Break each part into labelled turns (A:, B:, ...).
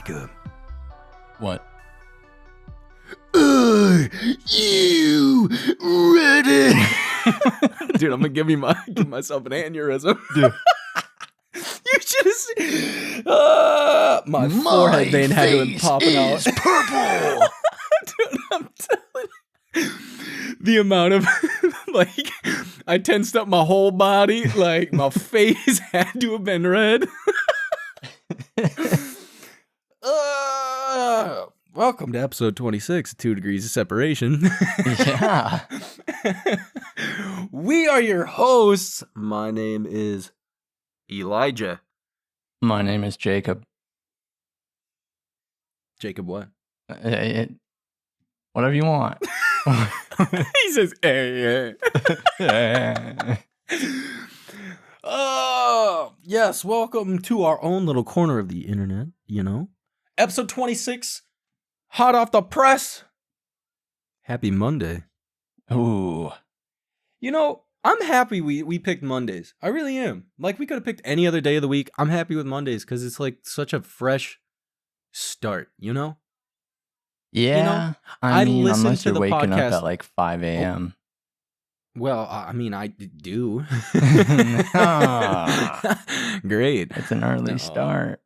A: Jacob.
B: What?
A: You ready? Dude, I'm gonna give myself an aneurysm.
B: Dude.
A: You should have seen. My forehead vein had to have popping out.
C: Purple.
A: Dude, I'm telling you. The amount of, like, I tensed up my whole body. Like, my face had to have been red. Welcome to episode 26 of 2 Degrees of Separation.
B: Yeah.
A: We are your hosts. My name is Elijah.
B: My name is Jacob.
A: Jacob what?
B: Whatever you want.
A: He says, hey. Oh, yes. Welcome to our own little corner of the internet, you know. Episode 26, hot off the press. Happy Monday.
B: Ooh.
A: You know, I'm happy we picked Mondays. I really am. Like, we could have picked any other day of the week. I'm happy with Mondays because it's like such a fresh start, you know?
B: Yeah.
A: You know,
B: I mean,
A: listen
B: unless
A: to
B: you're
A: the
B: waking
A: podcast.
B: up at like 5 a.m.
A: Well, I mean, I do.
B: Ah.
A: Great.
B: It's an early start.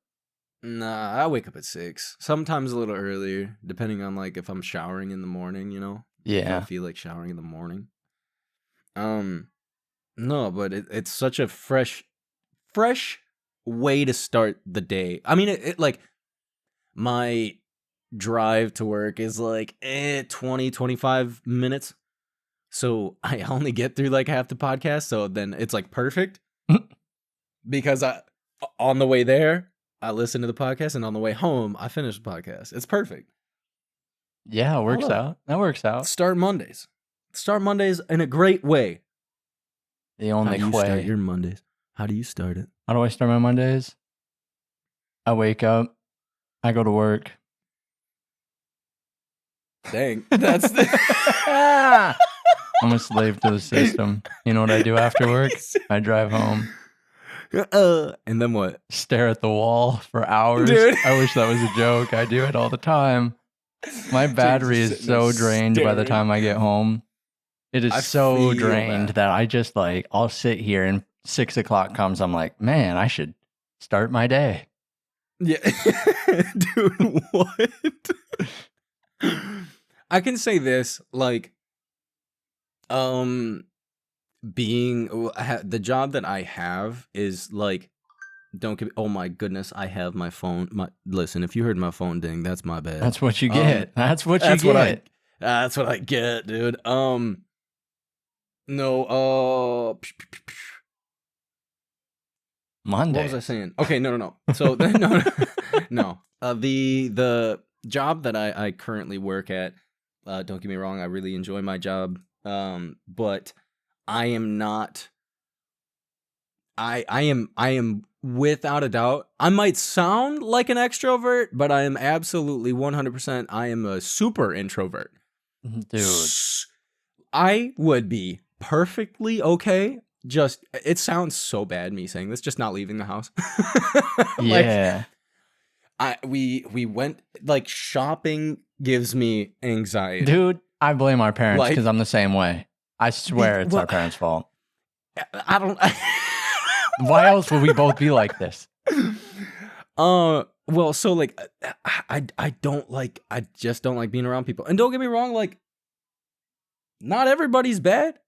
A: Nah, I wake up at 6. Sometimes a little earlier, depending on like if I'm showering in the morning, you know? If I
B: Yeah.
A: feel like showering in the morning. No, but it's such a fresh way to start the day. I mean, it like my drive to work is like 20-25 minutes. So I only get through like half the podcast, so then it's like perfect. Because on the way there, I listen to the podcast, and on the way home, I finish the podcast. It's perfect.
B: Yeah, it works
A: love it.
B: out. That works out.
A: Start Mondays in a great way.
B: The
A: How
B: only
A: do you start
B: way.
A: your Mondays? How do you start it?
B: How do I start my Mondays? I wake up. I go to work.
A: Dang, that's the
B: I'm a slave to the system. You know what I do after work? I drive home,
A: and then what?
B: stare at the wall for hours.
A: Dude.
B: I wish that was a joke. I do it all the time. My battery
A: Just
B: is
A: sitting there
B: so drained by the
A: staring.
B: time I get home. It is
A: I
B: so
A: feel
B: drained that I just like, I'll sit here and 6 o'clock comes. I'm like, man, I should start my day.
A: Yeah, dude, what? I can say this, like, being the job that I have is like, don't give. Oh my goodness, I have my phone. Listen, if you heard my phone ding, that's my bad.
B: That's what you get. That's what you
A: That's
B: get.
A: what that's what I get, dude. No.
B: Monday.
A: What was I saying? Okay, no. So no. The job that I currently work at. Don't get me wrong, I really enjoy my job. But I am not. I am without a doubt. I might sound like an extrovert, but I am absolutely 100%. I am a super introvert.
B: Dude.
A: I would be perfectly okay. Just, it sounds so bad me saying this, just not leaving the house.
B: Yeah.
A: We went, like, shopping gives me anxiety.
B: Dude, I blame our parents
A: Like-
B: because I'm the same way. I swear it's
A: Well-
B: our parents' fault.
A: I don't.
B: Why else would we both be like this?
A: Well, so like, I don't like. I just don't like being around people. And don't get me wrong, like, not everybody's bad.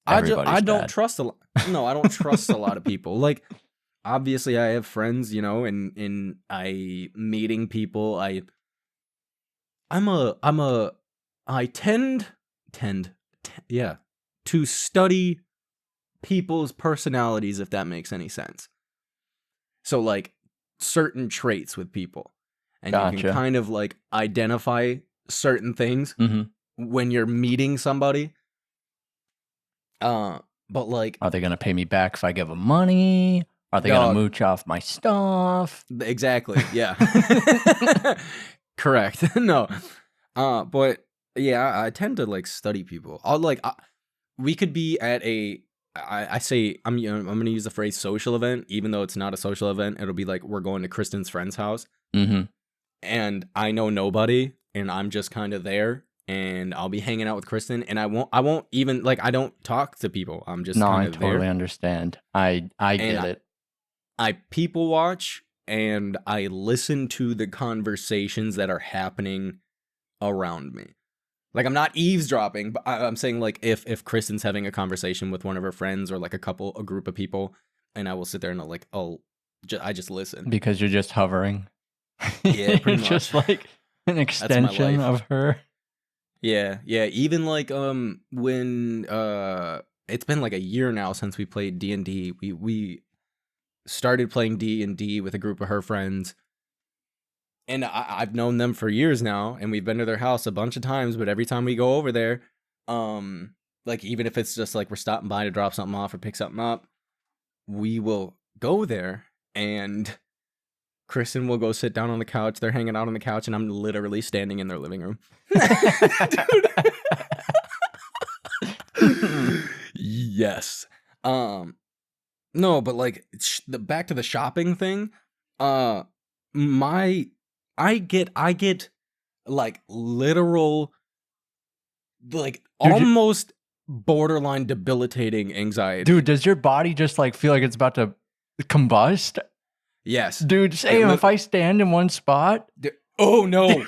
A: I don't
B: bad.
A: trust a lot. No, I don't trust a lot of people. Like, obviously, I have friends, you know, and I meeting people. I tend to study people's personalities, if that makes any sense. So like certain traits with people, and you
B: Gotcha.
A: can kind of like identify certain things
B: Mm-hmm.
A: when you're meeting somebody. But like
B: Are they going to pay me back if I give them money? Are they going
A: Dog.
B: to mooch off my stuff?
A: exactly, yeah, correct. No, but yeah, I tend to like study people. I'll like we could be at a. I say I'm gonna use the phrase social event, even though it's not a social event. It'll be like we're going to Kristen's friend's house,
B: Mm-hmm.
A: and I know nobody, and I'm just kind of there, and I'll be hanging out with Kristen, and I won't even like I don't talk to people. I'm just
B: No,
A: kind
B: I
A: of
B: totally
A: there,
B: understand. I
A: and
B: get it.
A: I people watch and I listen to the conversations that are happening around me. Like I'm not eavesdropping, but I'm saying like if Kristen's having a conversation with one of her friends or like a group of people, and I will sit there and I just listen.
B: Because you're just hovering.
A: Yeah, pretty much.
B: Just like an extension
A: life.
B: of her.
A: Yeah. Even like when it's been like a year now since we played D&D. We started playing D&D with a group of her friends. And I've known them for years now, and we've been to their house a bunch of times, but every time we go over there, like even if it's just like we're stopping by to drop something off or pick something up, we will go there and Kristen will go sit down on the couch. They're hanging out on the couch, and I'm literally standing in their living room. Dude. Yes. No, but like back to the shopping thing. I get like literal, like
B: Dude,
A: almost borderline debilitating anxiety.
B: Dude, does your body just like feel like it's about to combust?
A: Yes.
B: Dude, same. If I stand in one spot.
A: Oh no.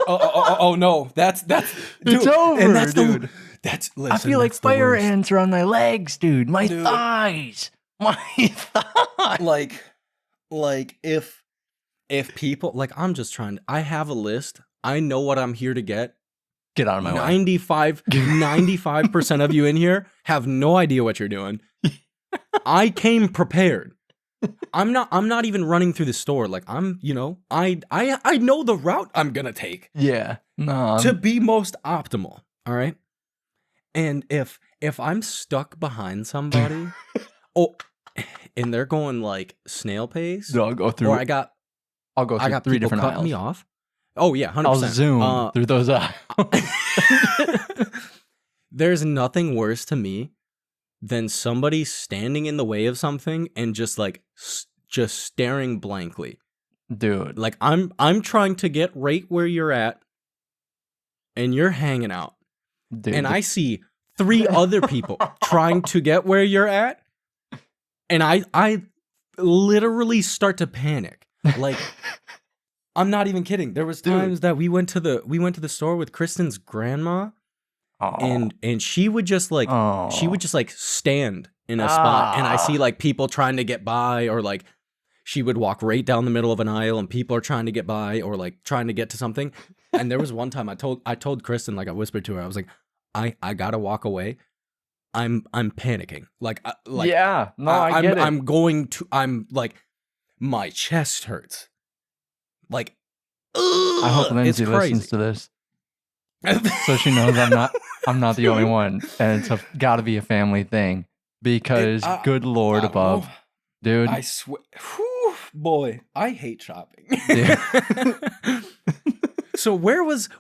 A: Oh no. That's dude,
B: it's over,
A: and that's
B: dude.
A: Listen,
B: I feel like fire ants are on my legs, dude. My thighs. My thighs.
A: Like if people, like I'm just trying, I have a list. I know what I'm here to get.
B: Get out of my way.
A: 95% of you in here have no idea what you're doing. I came prepared. I'm not even running through the store. Like I know the route I'm gonna take.
B: Yeah. No.
A: To be most optimal. All right. And if I'm stuck behind somebody, and they're going like snail pace,
B: I'll go through.
A: Or I'll go through 3 different cutting aisles. Me off. Oh yeah, 100%.
B: I'll zoom through those aisles.
A: There's nothing worse to me than somebody standing in the way of something and just like just staring blankly.
B: Dude,
A: like I'm trying to get right where you're at, and you're hanging out. Dude, and I see 3 other people trying to get where you're at, and I literally start to panic. Like I'm not even kidding. There was times that we went to the store with Kristen's grandma, and she would just like stand in a spot, and I see like people trying to get by, or like she would walk right down the middle of an aisle and people are trying to get by or like trying to get to something. And there was one time I told Kristen, like I whispered to her, I was like, I gotta walk away. I'm panicking.
B: yeah, no, I get it.
A: I'm like, my chest hurts. Like,
B: I hope Lindsay listens to this, so she knows I'm not the only one, and it's got to be a family thing, because good Lord above, dude.
A: I swear, boy, I hate shopping. So where was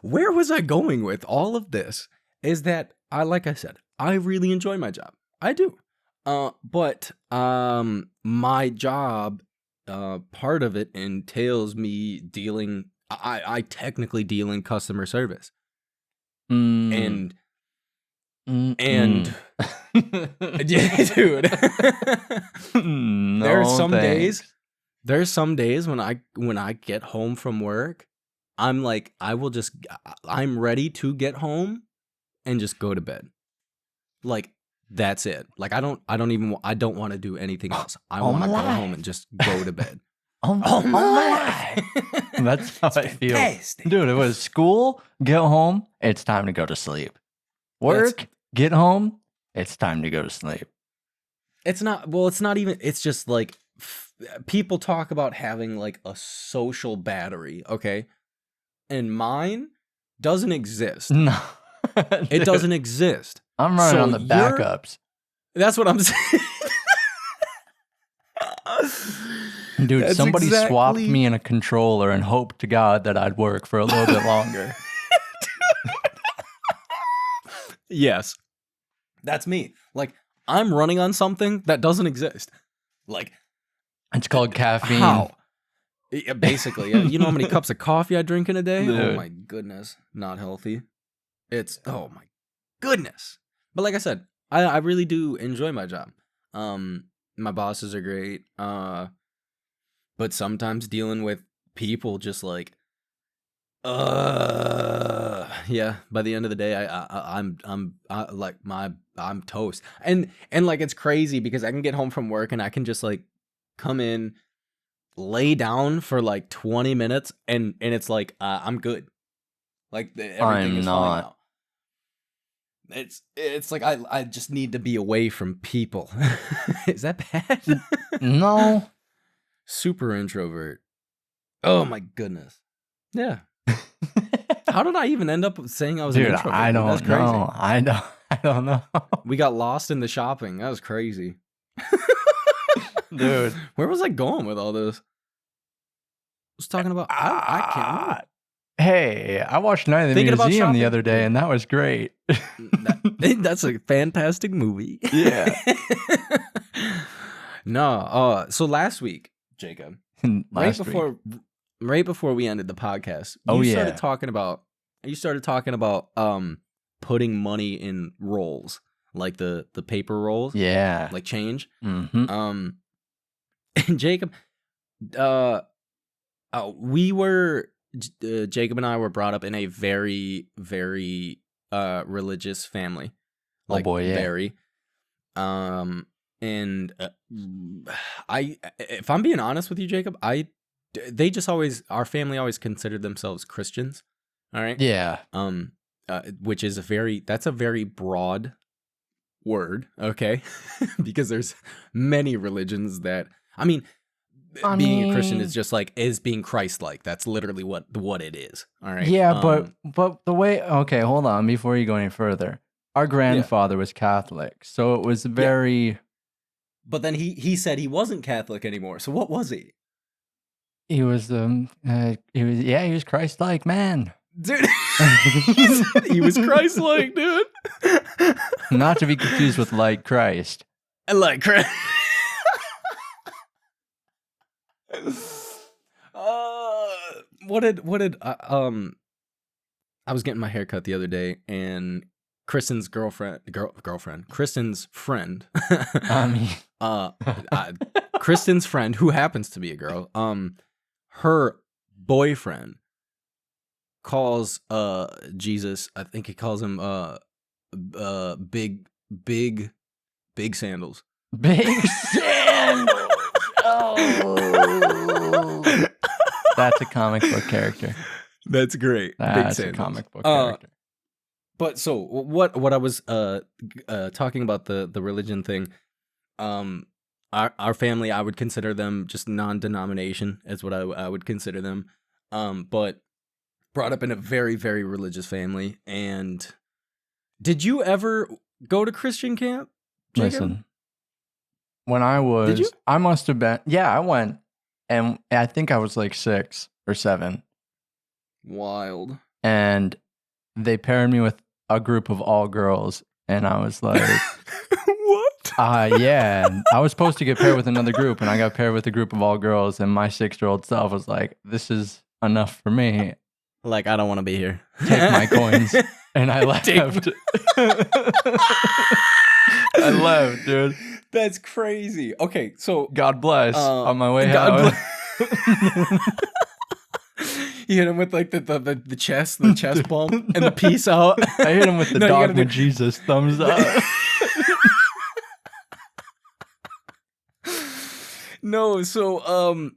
A: I going with all of this? Is that like I said, I really enjoy my job. I do. But my job, part of it entails me dealing. I technically deal in customer service, and yeah, dude.
B: No,
A: there's some days when I get home from work, I'm like, I'm ready to get home and just go to bed. Like, that's it. Like, I don't want to do anything else. I want to go home and just go to bed.
B: Oh my. That's how I feel. Dude, it was school, get home, it's time to go to sleep. Work, get home, it's time to go to sleep.
A: It's not even, it's just like, people talk about having like a social battery, okay? And mine doesn't exist.
B: No.
A: It doesn't exist.
B: I'm running on the backups.
A: That's what I'm saying.
B: Dude, that's somebody swapped me in a controller and hoped to God that I'd work for a little bit longer.
A: Yes. That's me. Like, I'm running on something that doesn't exist. Like,
B: it's called caffeine.
A: How? Yeah, basically, yeah. You know how many cups of coffee I drink in a day?
B: Dude.
A: Oh my goodness, not healthy. Oh my goodness. But like I said, I really do enjoy my job. My bosses are great. But sometimes dealing with people just like, yeah. By the end of the day, I'm toast. And like it's crazy because I can get home from work and I can just like come in, lay down for like 20 minutes and it's like I'm good. Like everything is fine now. It's like I just need to be away from people. Is that bad?
B: No.
A: Super introvert. Oh my goodness. Yeah. How did I even end up saying I was an introvert?
B: I don't
A: That's crazy.
B: know. I don't know.
A: We got lost in the shopping. That was crazy.
B: Dude.
A: Where was I going with all this? I was talking about I can't remember.
B: Hey, I watched Night at the Museum the other day, and that was great.
A: That's a fantastic movie.
B: Yeah.
A: No, so last week, Jacob, right before we ended the podcast, you started talking about putting money in rolls, like the paper rolls, like change.
B: Mm-hmm.
A: And Jacob, Jacob and I were brought up in a very, very religious family. Like, very. And if I'm being honest with you, Jacob, our family always considered themselves Christians. All right.
B: Yeah.
A: Which is that's a very broad word. Okay. Because there's many religions that, being a Christian is just like, is being Christ-like. That's literally what it is. All right.
B: Yeah. But the way, okay, hold on before you go any further. Our grandfather was Catholic, so it was very. Yeah.
A: But then he said he wasn't Catholic anymore. So what was he?
B: He was he was Christ-like, man.
A: Dude, he was Christ-like, dude.
B: Not to be confused with like Christ.
A: Like Christ. I was getting my hair cut the other day, and Kristen's Kristen's friend. Kristen's friend, who happens to be a girl, her boyfriend calls Jesus, I think he calls him big sandals.
B: Big sandals. Oh. That's a comic book character.
A: That's great.
B: That's a comic book character.
A: But so what I was talking about the religion thing, our family, I would consider them just non-denomination is what I would consider them. But brought up in a very, very religious family. And did you ever go to Christian camp, Jacob?
B: Listen, when I was, did you? I must have been, I went, and I think I was like 6 or 7.
A: Wild.
B: And they paired me with a group of all girls, and I was like,
A: what?
B: Yeah. I was supposed to get paired with another group, and I got paired with a group of all girls, and my 6-year-old self was like, this is enough for me.
A: Like, I don't want to be here.
B: Take my coins. And I left. I left, dude.
A: That's crazy. Okay, so
B: God bless on my way out.
A: You hit him with like the chest bump, and the peace out.
B: I hit him with the Dogma Jesus thumbs up.
A: No, so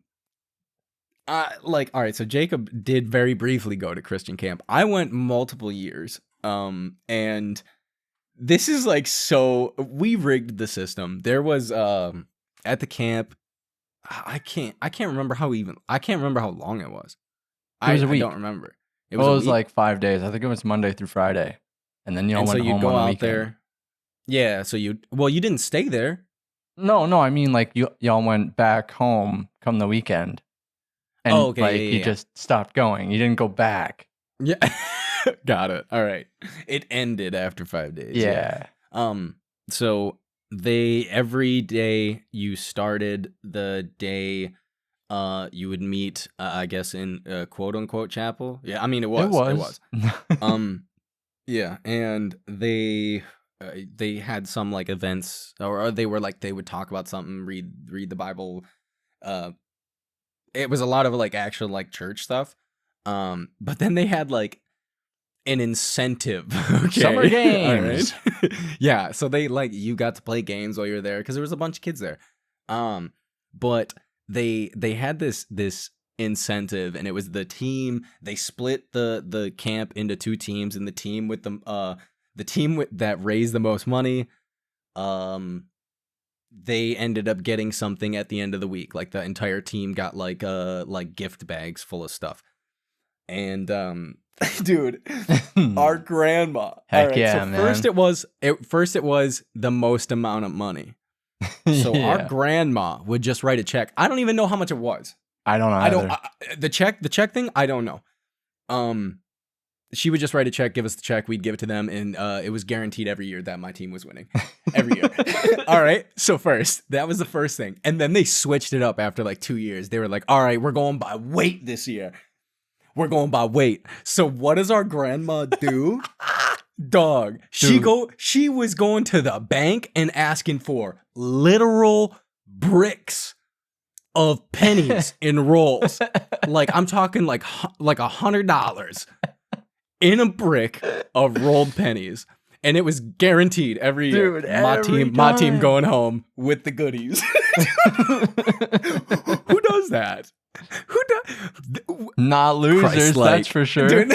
A: all right, so Jacob did very briefly go to Christian camp. I went multiple years. And this is like, so we rigged the system. There was at the camp, I can't remember how long it was.
B: It was a week.
A: I don't remember.
B: It was like 5 days. I think it was Monday through Friday. And then y'all went home
A: go
B: on the
A: out
B: weekend.
A: there. Yeah, so you didn't stay there.
B: No, I mean like y'all went back home come the weekend. And you just stopped going. You didn't go back.
A: Yeah. Got it. All right. It ended after 5 days.
B: Yeah.
A: So every day you started the day you would meet, I guess, in quote unquote chapel. Yeah, I mean it
B: It
A: was.
B: was.
A: Yeah, and they had some like events, or they were like they would talk about something, read the Bible. It was a lot of like actual like church stuff. But then they had like an incentive. Okay.
B: Summer games.
A: All right. Yeah, so they like you got to play games while you were there because there was a bunch of kids there. But they had this incentive, and it was the team. They split the camp into two teams, and the team with the team that raised the most money, they ended up getting something at the end of the week. Like the entire team got like gift bags full of stuff. And dude, our grandma.
B: Heck
A: right,
B: yeah,
A: so
B: man.
A: First it was the most amount of money. So our grandma would just write a check. I don't even know how much it was.
B: I don't know. Either.
A: The check thing, I don't know. She would just write a check, give us the check, we'd give it to them, and it was guaranteed every year that my team was winning. Every year. All right. So that was the first thing. And then they switched it up after like 2 years. They were like, all right, we're going by weight this year. We're going by weight. So what does our grandma do? Dog. She was going to the bank and asking for literal bricks of pennies in rolls. Like I'm talking like $100 in a brick of rolled pennies. And it was guaranteed every year. My team going home with the goodies. Who does that? Who does?
B: Not losers, that's for sure.
A: Dude.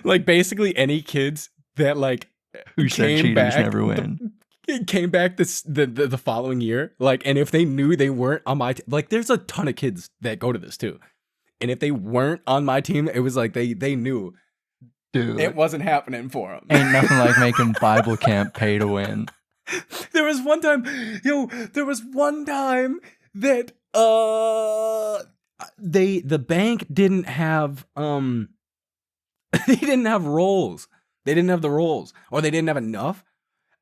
A: Like basically any kids that like
B: who said cheaters never win.
A: Came back the following year, like, and if they knew they weren't on my like, there's a ton of kids that go to this too, and if they weren't on my team, it was like they knew, dude, it wasn't happening for them.
B: Ain't nothing like making Bible camp pay to win.
A: There was one time that the bank didn't have they didn't have rolls. They didn't have the rolls, or they didn't have enough.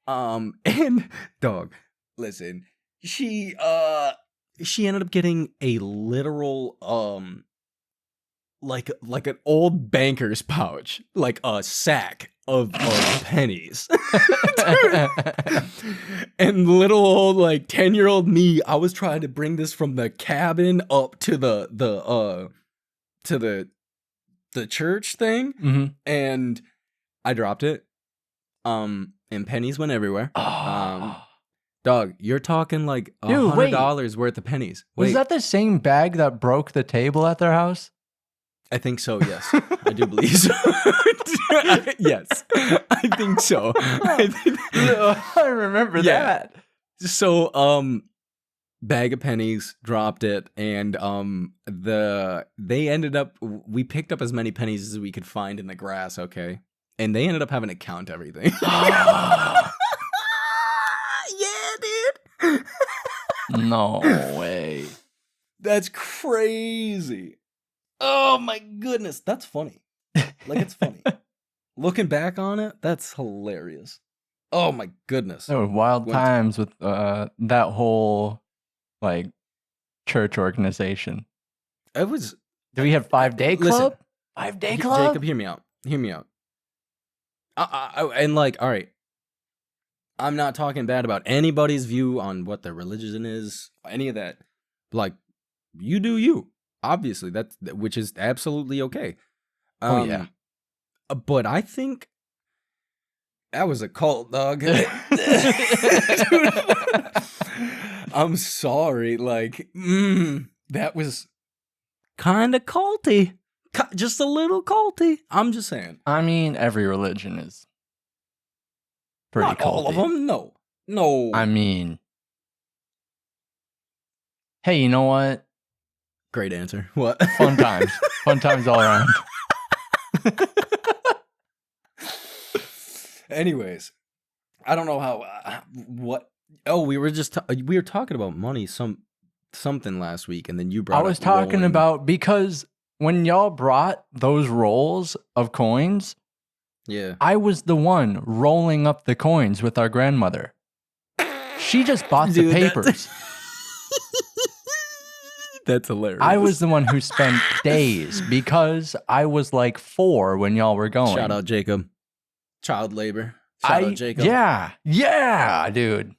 A: And dog, listen, she ended up getting a literal like an old banker's pouch, like a sack of pennies. And little old like 10-year-old me, I was trying to bring this from the cabin up to the church thing, and I dropped it. And pennies went everywhere. Dog, you're talking like $100 worth of pennies. Wait.
B: Was that the same bag that broke the table at their house?
A: I think so, yes. I do believe so. Yes, I think so.
B: I remember that.
A: So, bag of pennies, dropped it, and they ended up, we picked up as many pennies as we could find in the grass, okay? And they ended up having to count everything. Yeah, dude.
B: No way.
A: That's crazy. Oh my goodness. That's funny. Like, it's funny. Looking back on it, that's hilarious. Oh my goodness.
B: There were wild times with that whole like church organization.
A: It was.
B: Do we have 5-day club?
A: Listen,
B: 5-day club?
A: Jacob, hear me out. Hear me out. And like, all right, I'm not talking bad about anybody's view on what their religion is, any of that. Like, you do you, obviously, which is absolutely okay.
B: Oh yeah,
A: but I think that was a cult, dog. I'm sorry, like, that was kind of culty. Just a little culty. I'm just saying.
B: I mean, every religion is pretty
A: Not
B: culty.
A: all of them. No.
B: I mean, hey, you know what?
A: Great answer. What?
B: Fun times. Fun times all around.
A: Anyways, I don't know how. What? Oh, we were talking about money. Something last week, and then you brought.
B: I was talking
A: rolling.
B: about because. When y'all brought those rolls of coins,
A: yeah,
B: I was the one rolling up the coins with our grandmother. She just bought the papers.
A: That's hilarious.
B: I was the one who spent days because I was like 4 when y'all were going.
A: Shout out Jacob. Child labor. Shout out Jacob.
B: Yeah, dude.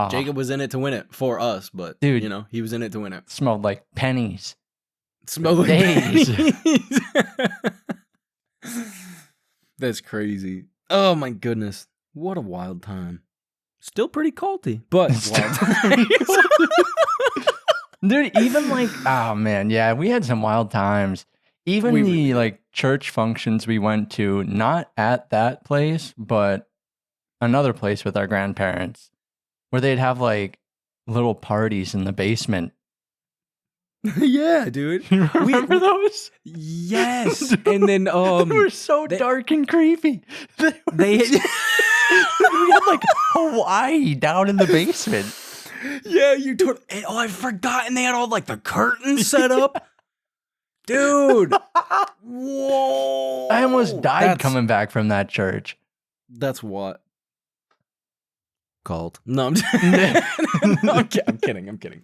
A: Jacob was in it to win it for us, but dude, you know, he was in it to win it.
B: Smelled like pennies.
A: Smelled like pennies. That's crazy. Oh my goodness. What a wild time. Still pretty culty, but wild time.
B: Dude, even like, oh man, yeah, we had some wild times. Even the like church functions we went to, not at that place, but another place with our grandparents, where they'd have like little parties in the basement.
A: Yeah, dude.
B: You remember those?
A: Yes. And then
B: they were so dark and creepy. We had like Hawaii down in the basement.
A: Yeah, you told. Oh, I forgot. And they had all like the curtains set up. Dude. Whoa.
B: I almost died coming back from that church.
A: That's what? Called. No, I'm kidding. I'm kidding.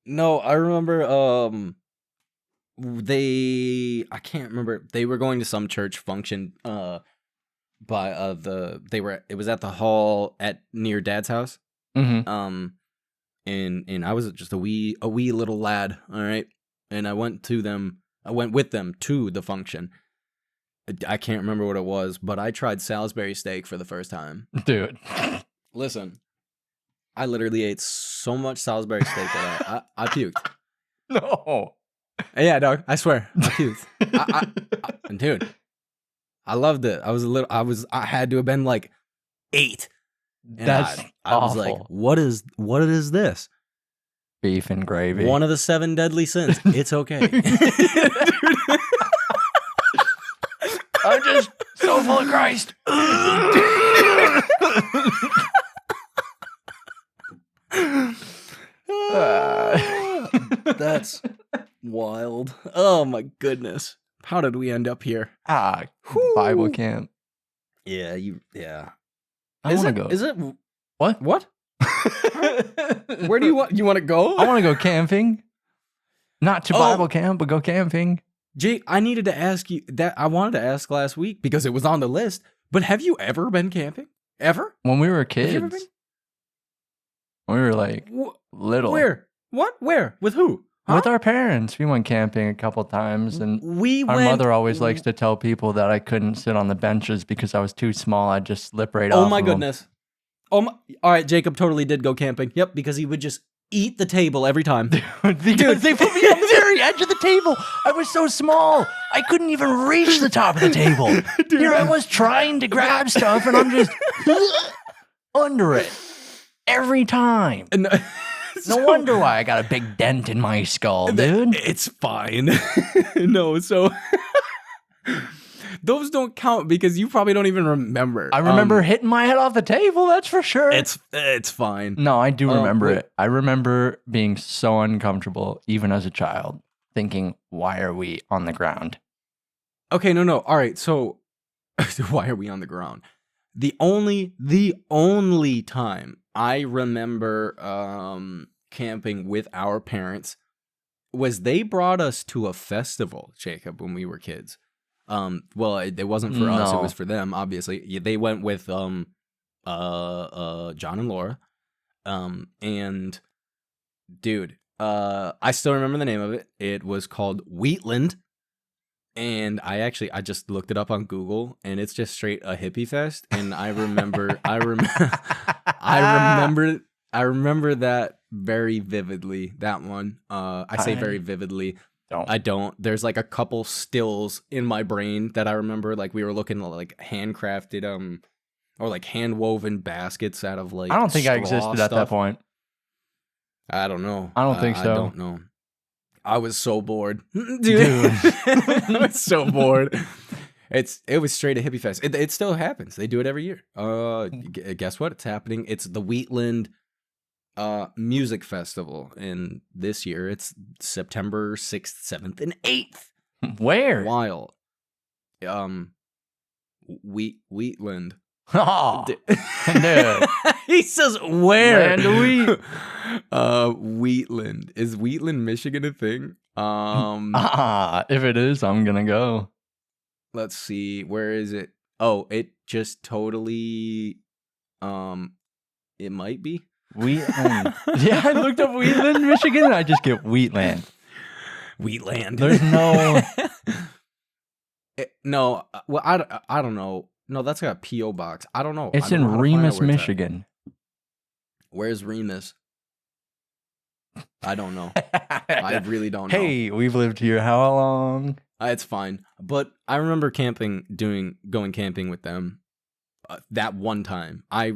A: No, I remember I can't remember. They were going to some church function it was at the hall near Dad's house.
B: Mm-hmm.
A: And I was just a wee little lad, all right? And I went with them to the function. I can't remember what it was, but I tried Salisbury steak for the first time.
B: Dude.
A: Listen, I literally ate so much Salisbury steak that I puked.
B: No.
A: Yeah, dog. I swear, I puked. Dude, I loved it. I had to have been like 8. And
B: That's
A: I was like, what is this?
B: Beef and gravy.
A: One of the 7 deadly sins. It's okay.
B: I'm just so full of Christ.
A: That's wild. Oh my goodness. How did we end up here?
B: Bible camp.
A: Yeah.
B: I want to go.
A: Is it?
B: What?
A: Where do you want to go?
B: I want to go camping. Not to Bible camp, but go camping.
A: Jake, I needed to ask you that. I wanted to ask last week because it was on the list. But have you ever been camping? Ever?
B: When we were kids. When we were like little.
A: Where? What? Where? With who? Huh?
B: With our parents. We went camping a couple times, and our mother always likes to tell people that I couldn't sit on the benches because I was too small. I'd just slip right off.
A: Oh my goodness. All right, Jacob totally did go camping. Yep, because he would just eat the table every time.
B: Because they put me on the very edge of the table. I was so small. I couldn't even reach the top of the table. Dude. Here I was trying to grab stuff, and I'm just under it every time. No wonder why I got a big dent in my skull, dude.
A: It's fine. No, so those don't count because you probably don't even remember.
B: I remember hitting my head off the table, that's for sure.
A: It's fine.
B: No, I do remember it. I remember being so uncomfortable, even as a child, thinking, why are we on the ground?
A: Okay, no. All right, so why are we on the ground? The only time I remember camping with our parents was they brought us to a festival, Jacob, when we were kids. Well, it wasn't for us, it was for them, obviously. They went with John and Laura. And dude, I still remember the name of it. It was called Wheatland. And I just looked it up on Google, and it's just straight a hippie fest. And I remember that very vividly. That one, I say very vividly. I don't. There's like a couple stills in my brain that I remember. Like we were looking at like handcrafted, or like hand woven baskets out of like.
B: I don't think I existed at that point.
A: I don't know.
B: I don't think so.
A: I don't know. I was so bored, dude. I was so bored. It was straight a hippie fest. It still happens. They do it every year. Guess what? It's happening. It's the Wheatland music festival, and this year it's September 6th, 7th, and 8th.
B: Where?
A: Wild. Wheatland.
B: Oh, dude.
A: He says, where?
B: Land of wheat.
A: Wheatland. Is Wheatland, Michigan a thing?
B: If it is, I'm gonna go.
A: Let's see. Where is it? Oh, it just totally it might be.
B: Wheatland. Yeah, I looked up Wheatland, Michigan, and I just get Wheatland.
A: Wheatland.
B: There's no
A: no, well, I don't know. No, that's got a P.O. box. I don't know.
B: It's in Remus, Michigan.
A: Where's Remus? I don't know. I really don't know.
B: Hey, we've lived here how long?
A: It's fine. But I remember going camping with them that one time. I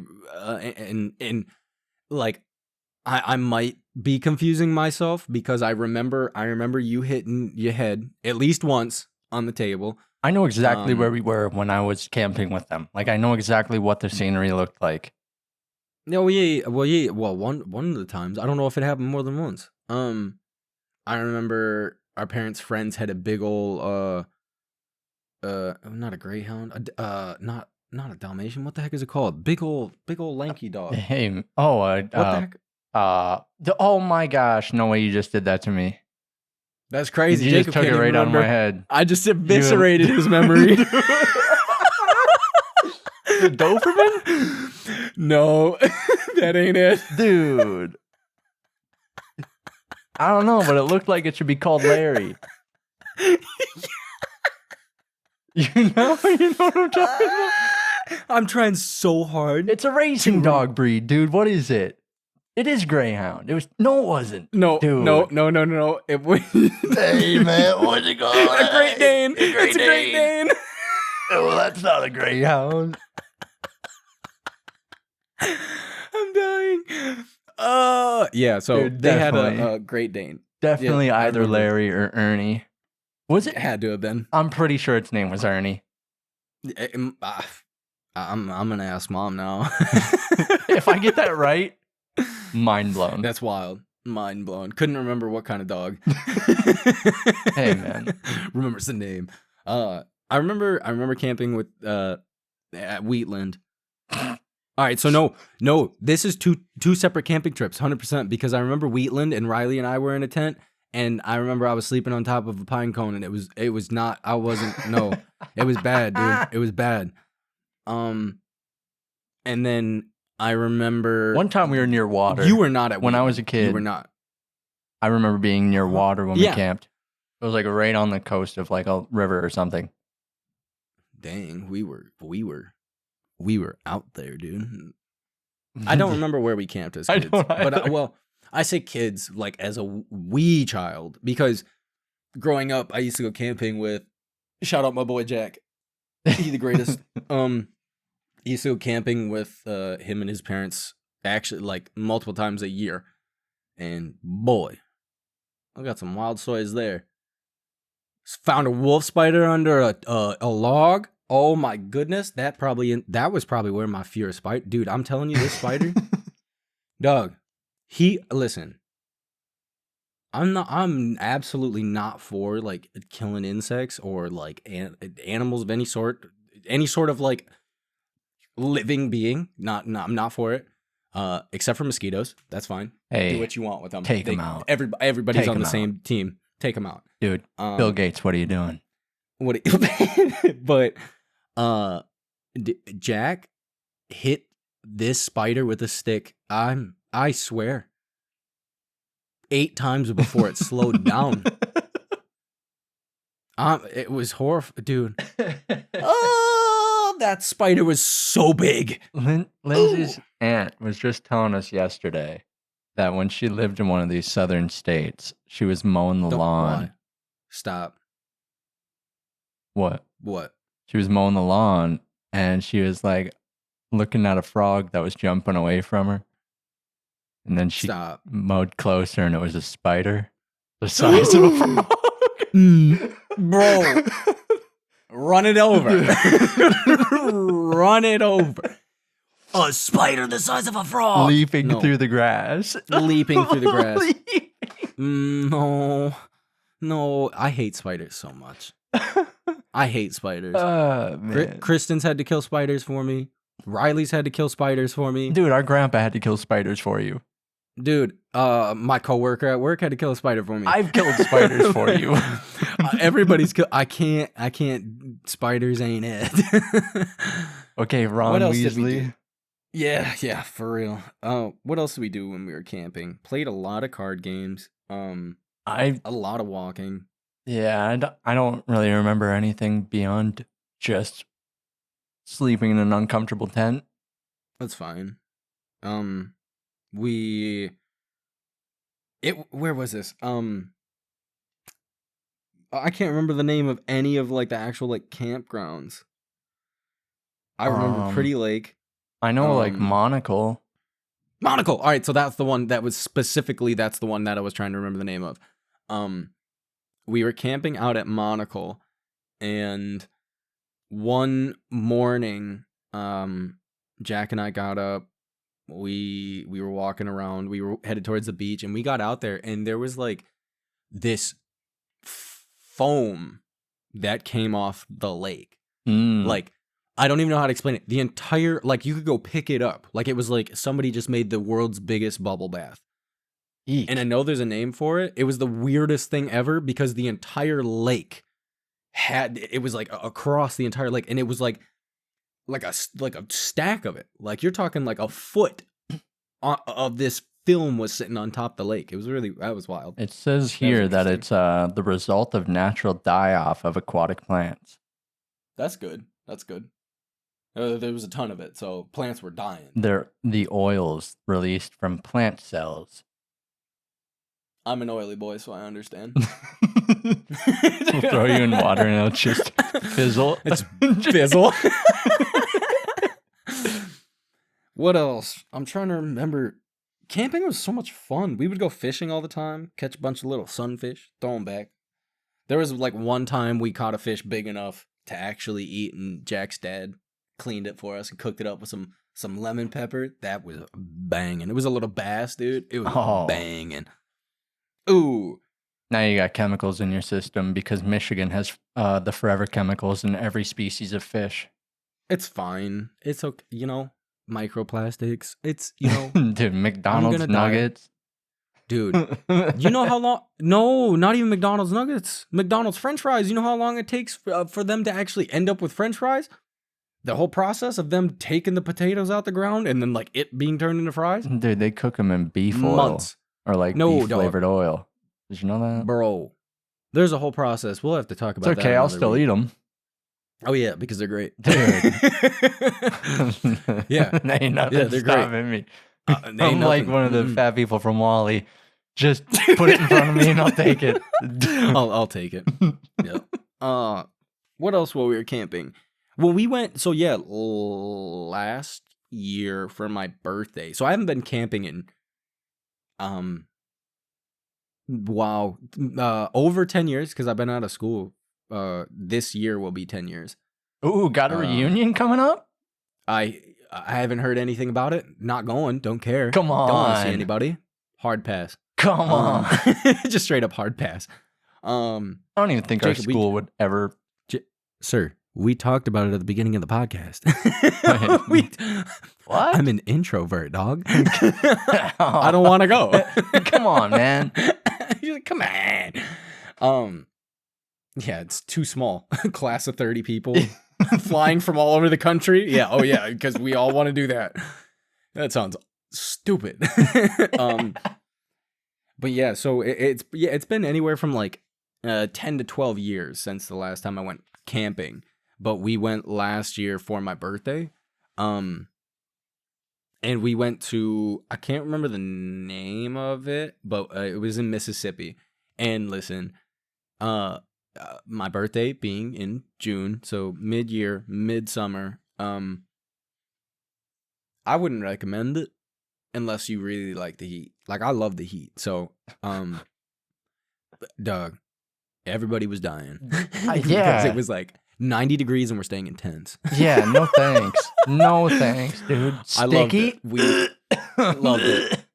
A: might be confusing myself because I remember you hitting your head at least once on the table.
B: I know exactly where we were when I was camping with them. Like, I know exactly what the scenery looked like.
A: No, yeah. Well, one of the times, I don't know if it happened more than once. I remember our parents' friends had a big old not a greyhound, not a Dalmatian. What the heck is it called? Big old lanky dog.
B: Hey,
A: what the heck?
B: Oh my gosh! No way, you just did that to me.
A: That's crazy.
B: You just took it right out of my head.
A: I just eviscerated his memory.
B: The Doberman?
A: No, that ain't it,
B: dude. I don't know, but it looked like it should be called Larry. You know what I'm talking about?
A: I'm trying so hard.
B: It's a racing dog breed, dude. What is it? It is Greyhound. It wasn't.
A: No,
B: dude.
A: No. It was.
B: Hey man, what's it called?
A: A Great Dane. It's a Great Dane.
B: Well, that's not a Greyhound.
A: I'm dying. Yeah. So
B: dude,
A: they had a Great Dane.
B: Definitely either Larry or Ernie. Was it?
A: It had to have been.
B: I'm pretty sure its name was Ernie.
A: I'm gonna ask Mom now.
B: If I get that right, mind blown.
A: That's wild. Mind blown. Couldn't remember what kind of dog.
B: Hey man,
A: remembers the name. I remember camping with at Wheatland. All right, so no, this is two separate camping trips, 100%. Because I remember Wheatland and Riley and I were in a tent, and I remember I was sleeping on top of a pine cone, and it was not. I wasn't. No, it was bad, dude. It was bad. And then I remember
B: one time we were near water.
A: You were not at
B: when
A: Wheatland.
B: I was a kid.
A: You were not.
B: I remember being near water when we camped. It was like right on the coast of like a river or something.
A: Dang, we were out there, dude. I don't remember where we camped as kids. But I say kids like as a wee child, because growing up I used to go camping with, shout out my boy Jack. He the greatest. He used to go camping with him and his parents actually like multiple times a year. And boy, I got some wild stories there. Found a wolf spider under a log. Oh my goodness, that was probably where my fear of spider. Dude, I'm telling you, this spider, dog. Listen. I'm absolutely not for like killing insects or like animals of any sort of like living being. I'm not for it. Except for mosquitoes. That's fine.
B: Hey,
A: do what you want with them.
B: Take them out.
A: Everybody's on the same team. Take them out,
B: dude. Bill Gates, what are you doing?
A: But Jack hit this spider with a stick. I swear, 8 times before it slowed down. It was horrible, dude. Oh, that spider was so big.
B: Lindsay's aunt was just telling us yesterday that when she lived in one of these southern states, she was mowing the lawn.
A: Why? Stop.
B: What?
A: What?
B: She was mowing the lawn and she was like looking at a frog that was jumping away from her. And then she mowed closer and it was a spider the size of a frog.
A: Bro, run it over. Run it over. A spider the size of a frog.
B: Leaping through the grass.
A: Leaping through the grass. No, I hate spiders so much. I hate spiders.
B: Man.
A: Kristen's had to kill spiders for me. Riley's had to kill spiders for me.
B: Dude, our grandpa had to kill spiders for you.
A: Dude, my coworker at work had to kill a spider for me.
B: I've killed spiders for you.
A: Everybody's I can't. Spiders ain't it.
B: Okay, Ron Weasley.
A: Yeah, for real. What else did we do when we were camping? Played a lot of card games. A lot of walking.
B: Yeah, I don't really remember anything beyond just sleeping in an uncomfortable tent.
A: That's fine. Where was this? I can't remember the name of any of like the actual like campgrounds. I remember Pretty Lake.
B: I know like Monocle.
A: Monocle. All right, so that's the one that was specifically that's the one that I was trying to remember the name of. We were camping out at Monocle, and one morning, Jack and I got up. We were walking around. We were headed towards the beach, and we got out there, and there was like this foam that came off the lake. Like, I don't even know how to explain it. The entire, like, you could go pick it up. Like, it was like somebody just made the world's biggest bubble bath. Eek. And I know there's a name for it. It was the weirdest thing ever because the entire lake it was like across the entire lake, and it was like a stack of it. Like, you're talking like a foot of this film was sitting on top of the lake. It was that was wild.
B: It says here that it's the result of natural die-off of aquatic plants.
A: That's good. There was a ton of it, so plants were dying.
B: They're the oils released from plant cells.
A: I'm an oily boy, so I understand.
B: We'll throw you in water and it'll just fizzle.
A: It's fizzle. What else? I'm trying to remember. Camping was so much fun. We would go fishing all the time, catch a bunch of little sunfish, throw them back. There was like one time we caught a fish big enough to actually eat, and Jack's dad cleaned it for us and cooked it up with some lemon pepper. That was banging. It was a little bass, dude. It was banging. Ooh.
B: Now you got chemicals in your system because Michigan has the forever chemicals in every species of fish.
A: It's fine. It's okay. You know, microplastics. It's, you know.
B: Dude, McDonald's nuggets.
A: Dude, you know how long? No, not even McDonald's nuggets. McDonald's French fries. You know how long it takes for them to actually end up with French fries? The whole process of them taking the potatoes out the ground and then like it being turned into fries?
B: Dude, they cook them in beef oil.
A: Months.
B: Or like beef flavored oil. Did you know that?
A: Bro, there's a whole process. We'll have to talk about that.
B: It's okay, I'll still eat them.
A: Oh yeah, because they're great.
B: Dude.
A: Yeah.
B: Ain't nothing
A: they're
B: stopping me. I'm like one of the fat people from Wall-E. Just put it in front of me and I'll take it.
A: I'll take it. Yep. What else while we were camping? Well, we went, so yeah, last year for my birthday. So I haven't been camping in over 10 years because I've been out of school. This year will be 10 years.
B: Ooh, got a reunion coming up?
A: I haven't heard anything about it. Not going. Don't care.
B: Come on.
A: Don't want to see anybody. Hard pass.
B: Come on.
A: Just straight up hard pass.
B: I don't even think Jacob, our school would ever.
A: Sir, we talked about it at the beginning of the podcast.
B: What?
A: I'm an introvert, dog. I don't want to go.
B: Come on, man.
A: Come on. Yeah, it's too small. Class of 30 people flying from all over the country. Yeah. Oh yeah, because we all want to do that. That sounds stupid. But yeah, so it's been anywhere from like 10 to 12 years since the last time I went camping. But we went last year for my birthday. And we went to, I can't remember the name of it, but it was in Mississippi. And listen, my birthday being in June, so mid-year, midsummer, I wouldn't recommend it unless you really like the heat. Like, I love the heat. So, Doug, everybody was dying.
B: Yeah.
A: Because it was like 90 degrees and we're staying in tents.
B: Yeah, no thanks. No thanks, dude. Sticky?
A: I loved it. We loved it.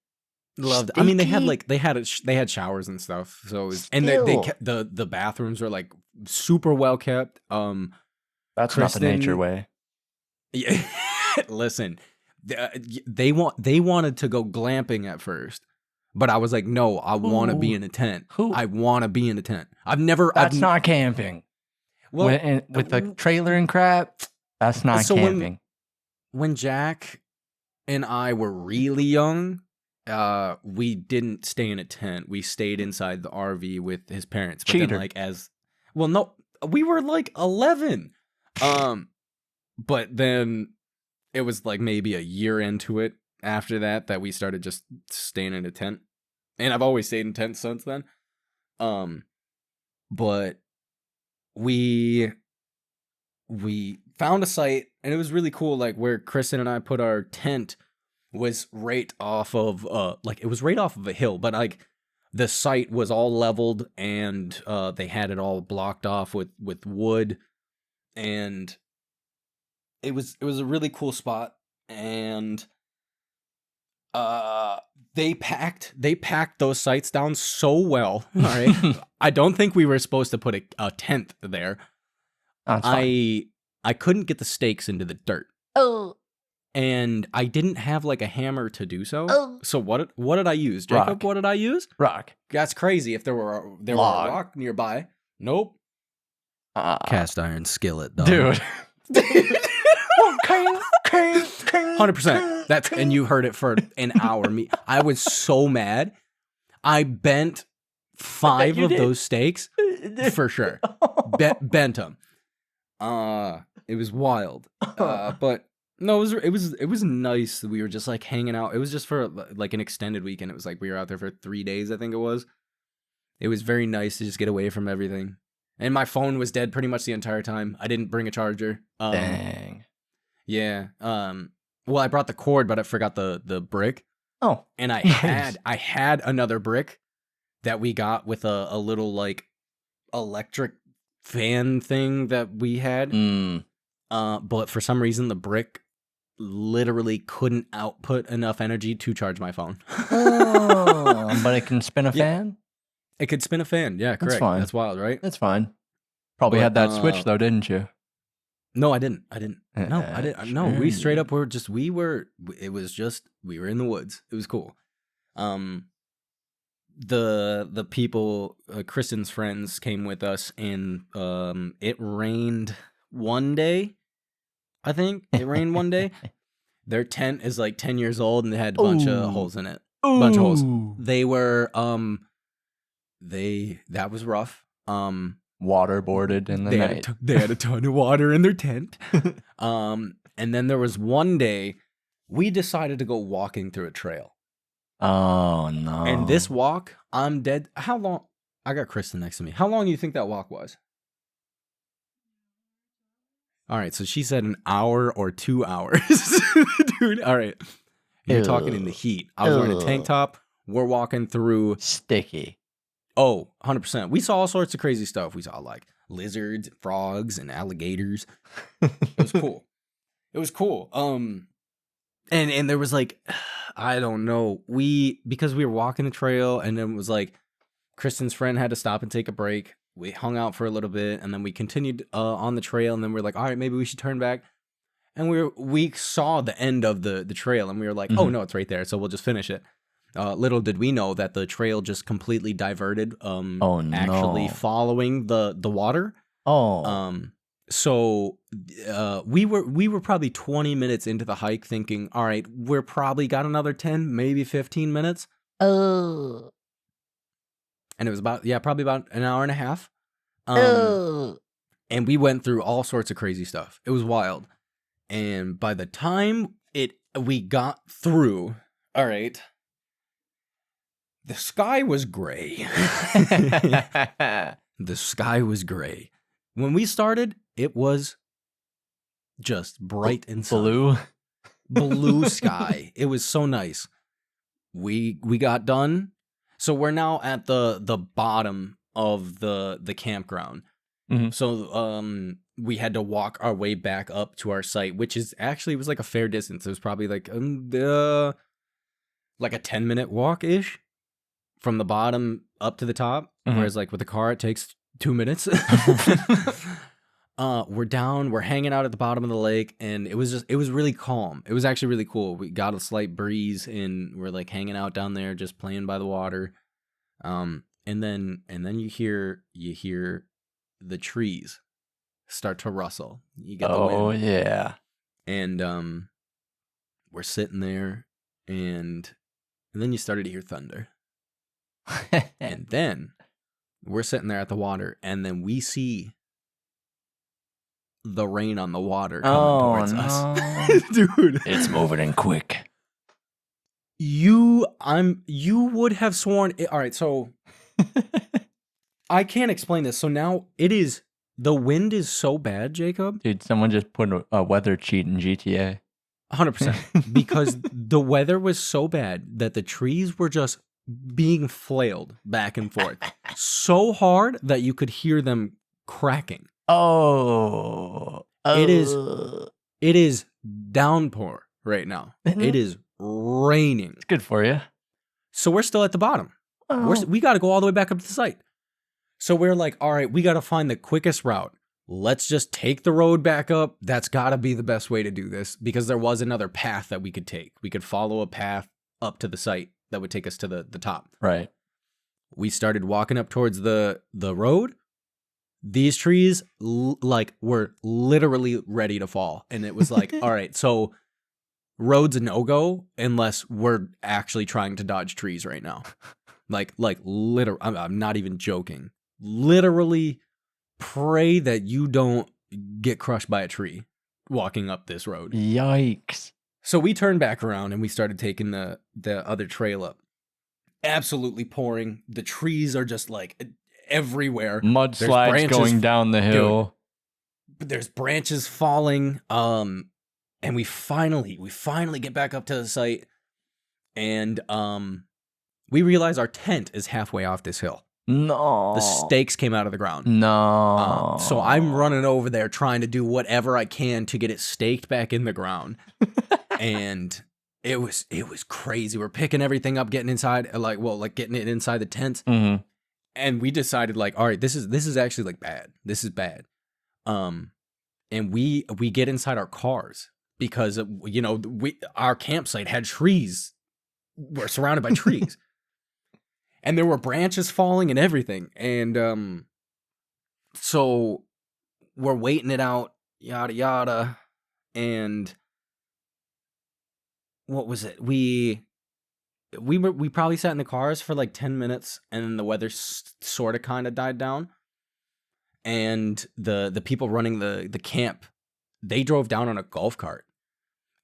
A: Loved it. I mean, they had showers and stuff. So it was, and the bathrooms were like super well kept.
B: That's Kristen, not the nature way.
A: Yeah. Listen, they wanted to go glamping at first, but I was like, no, I want to be in a tent. I want to be in a tent.
B: That's not camping. Well, with a trailer and crap, that's not camping.
A: When Jack and I were really young, we didn't stay in a tent. We stayed inside the RV with his parents. But
B: Cheater.
A: Then, no, we were like 11. But then it was like maybe a year into it after that we started just staying in a tent. And I've always stayed in tents since then. But we found a site, and it was really cool. Like where Kristen and I put our tent was right off of it was right off of a hill, but like the site was all leveled, and they had it all blocked off with wood, and it was a really cool spot. And they packed those sites down so well. All right. I don't think we were supposed to put a tent there. I couldn't get the stakes into the dirt.
C: Oh.
A: And I didn't have like a hammer to do so. Oh. So what did I use? Jacob,
B: rock.
A: What did I use?
B: Rock.
A: That's crazy. If there were a rock nearby. Nope. Cast iron skillet, dog.
B: Dude.
A: 100%. That's, and you heard it for an hour. I was so mad. I bent 5 of those stakes for sure. Bent them. It was wild. But no, it was nice. We were just like hanging out. It was just for like an extended weekend. It was like we were out there for 3 days, I think it was. It was very nice to just get away from everything. And my phone was dead pretty much the entire time. I didn't bring a charger.
B: Dang.
A: Yeah. Well, I brought the cord, but I forgot the brick.
B: Oh.
A: And I had another brick that we got with a little like electric fan thing that we had. But for some reason the brick literally couldn't output enough energy to charge my phone.
B: But it can spin a fan?
A: It could spin a fan. Yeah, correct.
B: That's fine.
A: That's wild, right?
B: That's fine. Probably had that switch though, didn't you?
A: No, I didn't. No, I didn't. No, we straight up were just, we were in the woods. It was cool. The people, Kristen's friends came with us, and it rained one day. I think it rained one day. Their tent is like 10 years old, and they had a bunch of holes in it. Bunch of holes. They were that was rough.
B: Waterboarded in the night.
A: They had a ton of water in their tent. And then there was one day we decided to go walking through a trail.
B: Oh no.
A: And this walk, I'm dead. How long? I got Kristen next to me. How long do you think that walk was? All right, so she said an hour or 2 hours. Dude, all right. You're talking in the heat. I was wearing a tank top. We're walking through.
B: Sticky.
A: Oh, 100%. We saw all sorts of crazy stuff. We saw like lizards, frogs, and alligators. It was cool. It was cool. And there was like, I don't know. Because we were walking the trail, and then it was like Kristen's friend had to stop and take a break. We hung out for a little bit, and then we continued on the trail, and then we're like, all right, maybe we should turn back. And we saw the end of the trail, and we were like, oh no, it's right there, so we'll just finish it. Little did we know that the trail just completely diverted. Actually following the water. So we were probably 20 minutes into the hike, thinking, all right, we're probably got another 10, maybe 15 minutes. And it was probably about an hour and a half. And we went through all sorts of crazy stuff. It was wild. And by the time we got through, all right, the sky was gray. The sky was gray. When we started, it was just bright and sunny. Blue sky. It was so nice. We got done. So we're now at the bottom of the campground. So we had to walk our way back up to our site, which is actually was like a fair distance. It was probably like a 10-minute walk-ish from the bottom up to the top. Whereas like with the car, it takes 2 minutes. we're down, we're hanging out at the bottom of the lake, and it was really calm. It was actually really cool. We got a slight breeze, and we're like hanging out down there, just playing by the water. And then you hear the trees start to rustle. You get the wind.
B: Oh yeah.
A: And we're sitting there, and then you started to hear thunder. And then we're sitting there at the water, and then we see the rain on the water coming towards us. Dude,
B: it's moving in quick.
A: You would have sworn all right, so I can't explain this. So now the wind is so bad, Jacob.
B: Dude, someone just put a weather cheat in GTA.
A: 100%. Because the weather was so bad that the trees were just being flailed back and forth so hard that you could hear them cracking.
B: Oh.
A: It is downpour right now. It is raining.
B: It's good for you.
A: So we're still at the bottom.
B: Oh.
A: We got to go all the way back up to the site. So we're like, all right, we got to find the quickest route. Let's just take the road back up. That's got to be the best way to do this, because there was another path that we could take. We could follow a path up to the site that would take us to the top.
B: Right.
A: We started walking up towards the road. These trees were literally ready to fall. And it was like, all right, so road's a no-go unless we're actually trying to dodge trees right now. Like literally, I'm not even joking. Literally pray that you don't get crushed by a tree walking up this road.
B: Yikes.
A: So we turned back around and we started taking the other trail up. Absolutely pouring. The trees are just like everywhere.
B: Mudslides going down the hill.
A: Dude, there's branches falling. And we finally get back up to the site, and we realize our tent is halfway off this hill.
B: No.
A: The stakes came out of the ground.
B: No.
A: So I'm running over there trying to do whatever I can to get it staked back in the ground. And it was crazy. We're picking everything up, getting inside, getting it inside the tent.
B: Mm-hmm.
A: And we decided, like, all right, this is actually like bad. This is bad. And we get inside our cars because our campsite had trees. We're surrounded by trees. And there were branches falling and everything. And so we're waiting it out, yada yada. And what was it? We probably sat in the cars for like 10 minutes, and then the weather sort of kind of died down. And the people running the camp, they drove down on a golf cart.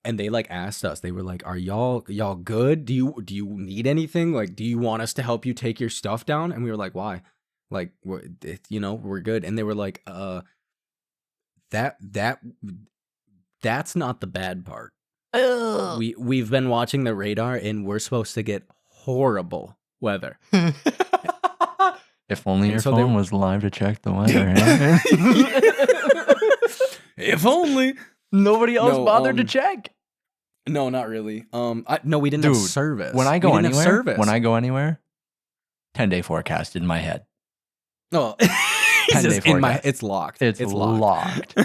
A: And they like asked us, they were like, are y'all good? Do you need anything? Like, do you want us to help you take your stuff down? And we were like, why? Like, we're good. And they were like, that's not the bad part. We've been watching the radar, and we're supposed to get horrible weather.
B: If only your phone was live to check the weather.
A: If only.
B: Nobody else bothered to check.
A: No, not really. We didn't have service.
B: When I go anywhere, 10-day forecast in my head.
A: Oh, it's locked.
B: It's locked.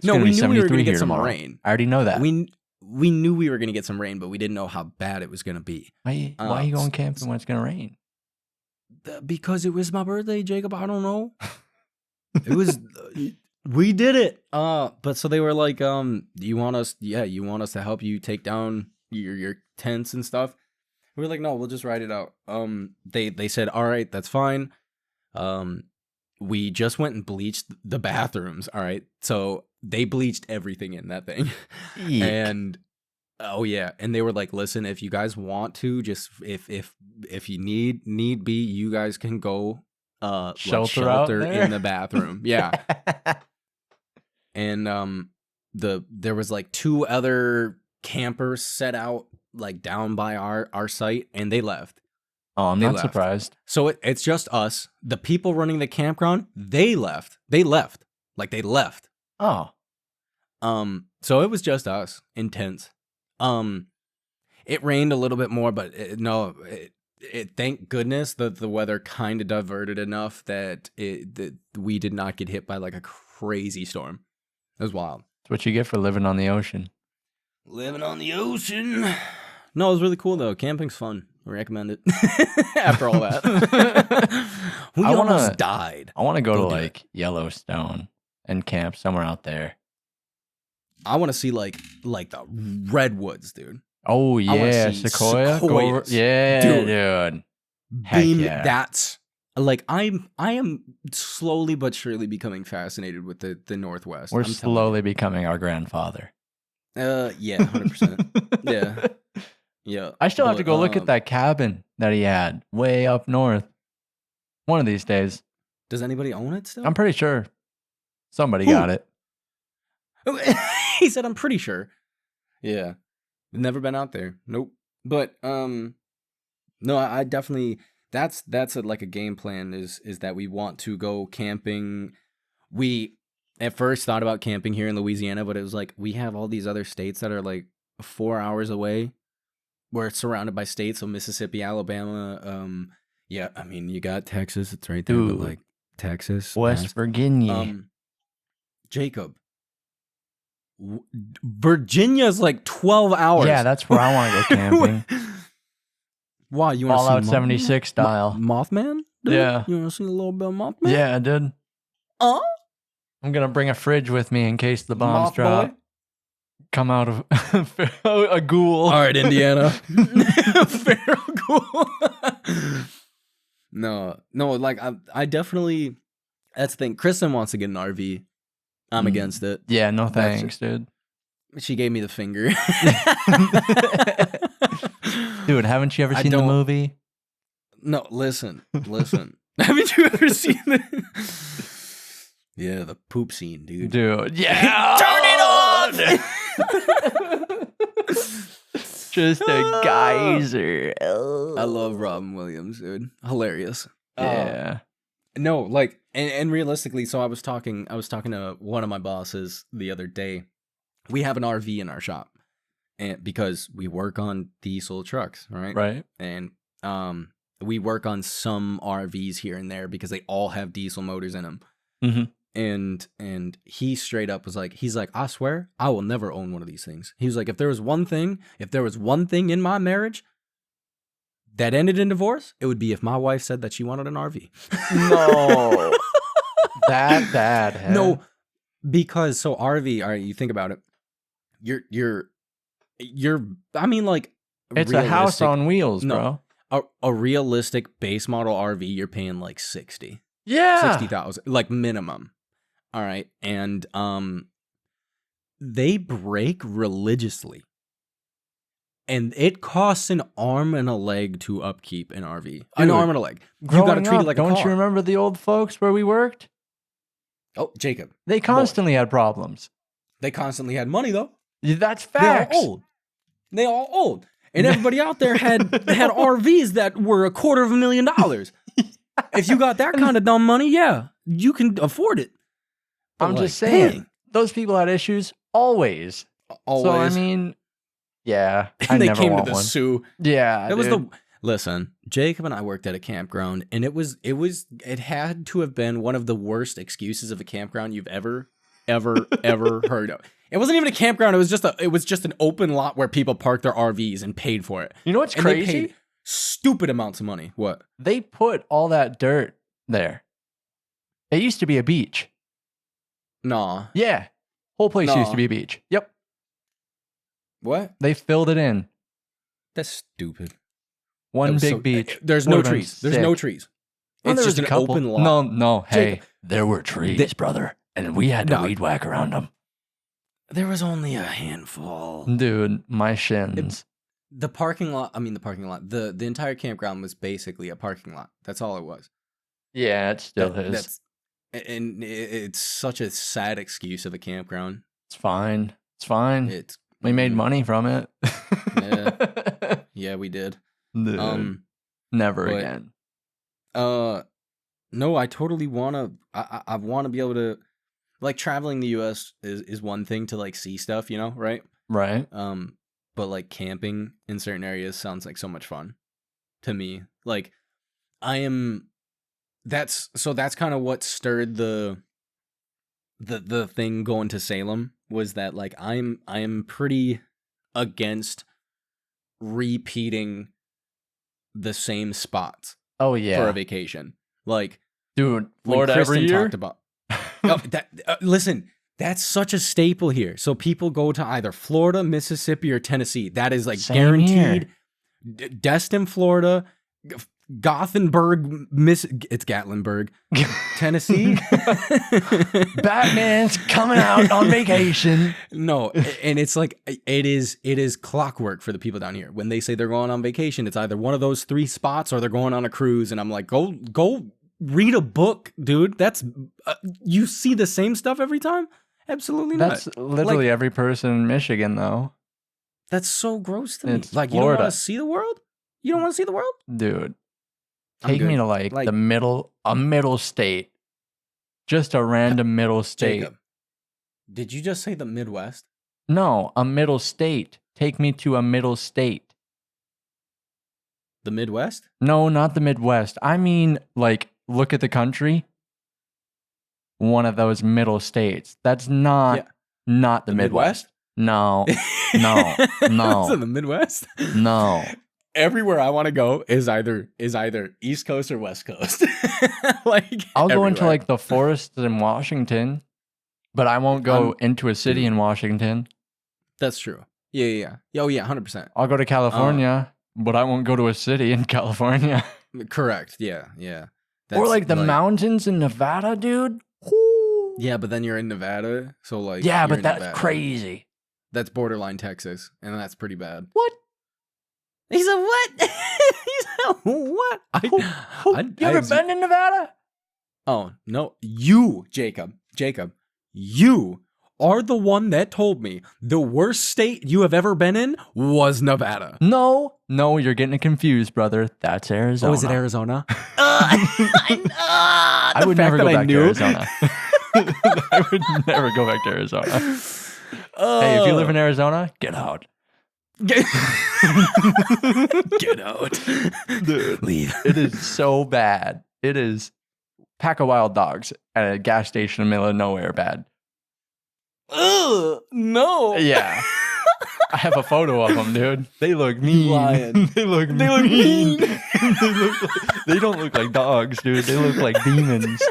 A: No, we knew we were going to get some rain.
B: I already know that.
A: We knew we were going to get some rain, but we didn't know how bad it was going to be.
B: Why are you going camping when it's going to rain?
A: Because it was my birthday, Jacob. I don't know. It was. We did it. But so they were like, you want us to help you take down your tents and stuff? We were like, no, we'll just ride it out. They said, all right, that's fine. We just went and bleached the bathrooms. All right. So they bleached everything in that thing.
B: Eek.
A: And oh yeah. And they were like, listen, if you guys want to, just if you need be, you guys can go shelter in the bathroom. Yeah. And there was like 2 other campers set out like down by our site, and they left.
B: Oh, I'm not surprised.
A: So it's just us. The people running the campground, they left. They left.
B: Oh.
A: So it was just us in tents. It rained a little bit more, but thank goodness that the weather kind of diverted enough that we did not get hit by like a crazy storm. It was wild.
B: That's what you get for living on the ocean.
A: Living on the ocean. No, it was really cool though. Camping's fun. I recommend it. After all that, we almost died.
B: I want to go to like Yellowstone and camp somewhere out there.
A: I want to see like the redwoods, dude.
B: Oh yeah, Sequoia. Yeah, dude.
A: Beam. Yeah. That's like I am slowly but surely becoming fascinated with the Northwest.
B: We're slowly becoming our grandfather.
A: Yeah, 100%. Yeah. Yeah.
B: I still have to go look at that cabin that he had way up north. One of these days.
A: Does anybody own it still?
B: I'm pretty sure somebody got it.
A: He said, "I'm pretty sure." Yeah. Never been out there. Nope. But no, I definitely that's like a game plan is that we want to go camping. We at first thought about camping here in Louisiana, but it was like we have all these other states that are like 4 hours away. Where it's surrounded by states, so Mississippi, Alabama, yeah, I mean you got Texas, it's right there, but like Texas,
B: West Virginia,
A: Jacob, Virginia's like 12 hours.
B: Yeah, that's where I want to go camping.
A: Why you want to see
B: Fallout 76 style,
A: Mothman? Dude?
B: Yeah,
A: you want to see a little bit of Mothman?
B: Yeah, I did. I'm gonna bring a fridge with me in case the bombs drop. Come out of a ghoul.
A: All right, Indiana. Feral ghoul. No, like I definitely. That's the thing. Kristen wants to get an RV. I'm against it.
B: Yeah, no thanks, dude.
A: She gave me the finger.
B: Dude, haven't you ever seen the movie?
A: No, listen. Haven't you ever seen it? Yeah, the poop scene, dude.
B: Dude, yeah.
A: Turn it on.
B: Just a geyser.
A: I love Robin Williams, dude. Hilarious.
B: Yeah.
A: No, like, and realistically, so I was talking to one of my bosses the other day. We have an RV in our shop, and because we work on diesel trucks, right?
B: Right.
A: And we work on some RVs here and there because they all have diesel motors in them.
B: Mm-hmm.
A: And he straight up was like, he's like, I swear, I will never own one of these things. He was like, if there was one thing in my marriage that ended in divorce, it would be if my wife said that she wanted an RV.
B: No. That bad. Head.
A: No, because so RV, all right, you think about it. You're I mean, like,
B: it's a house on wheels, bro.
A: A realistic base model RV, you're paying like 60.
B: Yeah.
A: 60,000, like minimum. All right. And they break religiously. And it costs an arm and a leg to upkeep an RV. Dude, an arm and a leg. You got to treat it like a car.
B: Don't you remember the old folks where we worked?
A: Oh, Jacob.
B: They constantly had problems.
A: They constantly had money, though.
B: That's facts.
A: They all old. And everybody out there had RVs that were $250,000. If you got that kind of dumb money, yeah, you can afford it.
B: But I'm just saying, those people had issues always. So, I mean, yeah.
A: And they came to the zoo.
B: Yeah.
A: It was listen, Jacob and I worked at a campground, and it had to have been one of the worst excuses of a campground you've ever heard of. It wasn't even a campground. It was just an open lot where people parked their RVs and paid for it.
B: You know what's crazy?
A: They paid stupid amounts of money. What?
B: They put all that dirt there. It used to be a beach.
A: Nah.
B: Yeah. Whole place used to be a beach. Yep.
A: What?
B: They filled it in.
A: That's stupid.
B: One big beach.
A: There's no trees. There's no trees.
B: It's just an open lot. No. Hey, Jacob, there were trees, brother. And we had to weed whack around them.
A: There was only a handful.
B: Dude, my shins.
A: The parking lot, the entire campground was basically a parking lot. That's all it was.
B: Yeah, it still is.
A: And it's such a sad excuse of a campground.
B: It's fine. We made money from it.
A: Yeah. Yeah, we did.
B: Dude, never again.
A: No, I totally I want to be able to, like, traveling the US is one thing to, like, see stuff, you know, right?
B: Right.
A: But like camping in certain areas sounds like so much fun to me. Like, that's kind of what stirred the thing going to Salem, was that like I am pretty against repeating the same spots
B: Oh
A: for a vacation. Like,
B: dude, Florida
A: when Kristen
B: every year.
A: talked about listen, that's such a staple here. So people go to either Florida, Mississippi, or Tennessee. That is like
B: Same
A: guaranteed. Destin, Florida, Gothenburg, it's Gatlinburg, Tennessee.
B: Batman's coming out on vacation.
A: No, and it's like it is clockwork for the people down here. When they say they're going on vacation, it's either one of those 3 spots or they're going on a cruise. And I'm like, go read a book, dude. That's you see the same stuff every time. Absolutely not.
B: That's literally every person in Michigan, though.
A: That's so gross to me.
B: It's
A: Like,
B: Florida.
A: You don't want to see the world? You don't want to see the world?
B: Dude,
A: I'm
B: take me
A: good.
B: to like a middle state. Just a random middle state.
A: Jacob, did you just say the Midwest?
B: No, a middle state. Take me to a middle state.
A: The Midwest?
B: No, not the Midwest. I mean, like, look at the country. One of those middle states. That's not the Midwest. No, no.
A: It's in the Midwest?
B: No.
A: Everywhere I want to go is either East Coast or West Coast. Like,
B: I'll go into like the forests in Washington, but I won't go into a city in Washington.
A: That's true. Yeah. Oh yeah, 100%.
B: I'll go to California, but I won't go to a city in California.
A: Correct. Yeah.
B: Or like the mountains in Nevada, dude.
A: Yeah, but then you're in Nevada, so like
B: but that's Nevada. Crazy.
A: That's borderline Texas, and that's pretty bad.
B: What?
A: He said what? He said what?
B: You ever been in Nevada?
A: Oh no, you, Jacob, you are the one that told me the worst state you have ever been in was Nevada.
B: No, you're getting it confused, brother. That's Arizona.
A: Oh, is it Arizona?
B: I would never go back to Arizona. I would never go back to Arizona. Hey, if you live in Arizona, get out.
A: Get out.
B: Dude,
A: leave.
B: It is so bad. It is pack of wild dogs at a gas station in the middle of nowhere bad.
A: Ugh, no.
B: Yeah. I have a photo of them, dude. They look mean.
A: Lying.
B: They look mean. They don't look like dogs, dude. They look like demons.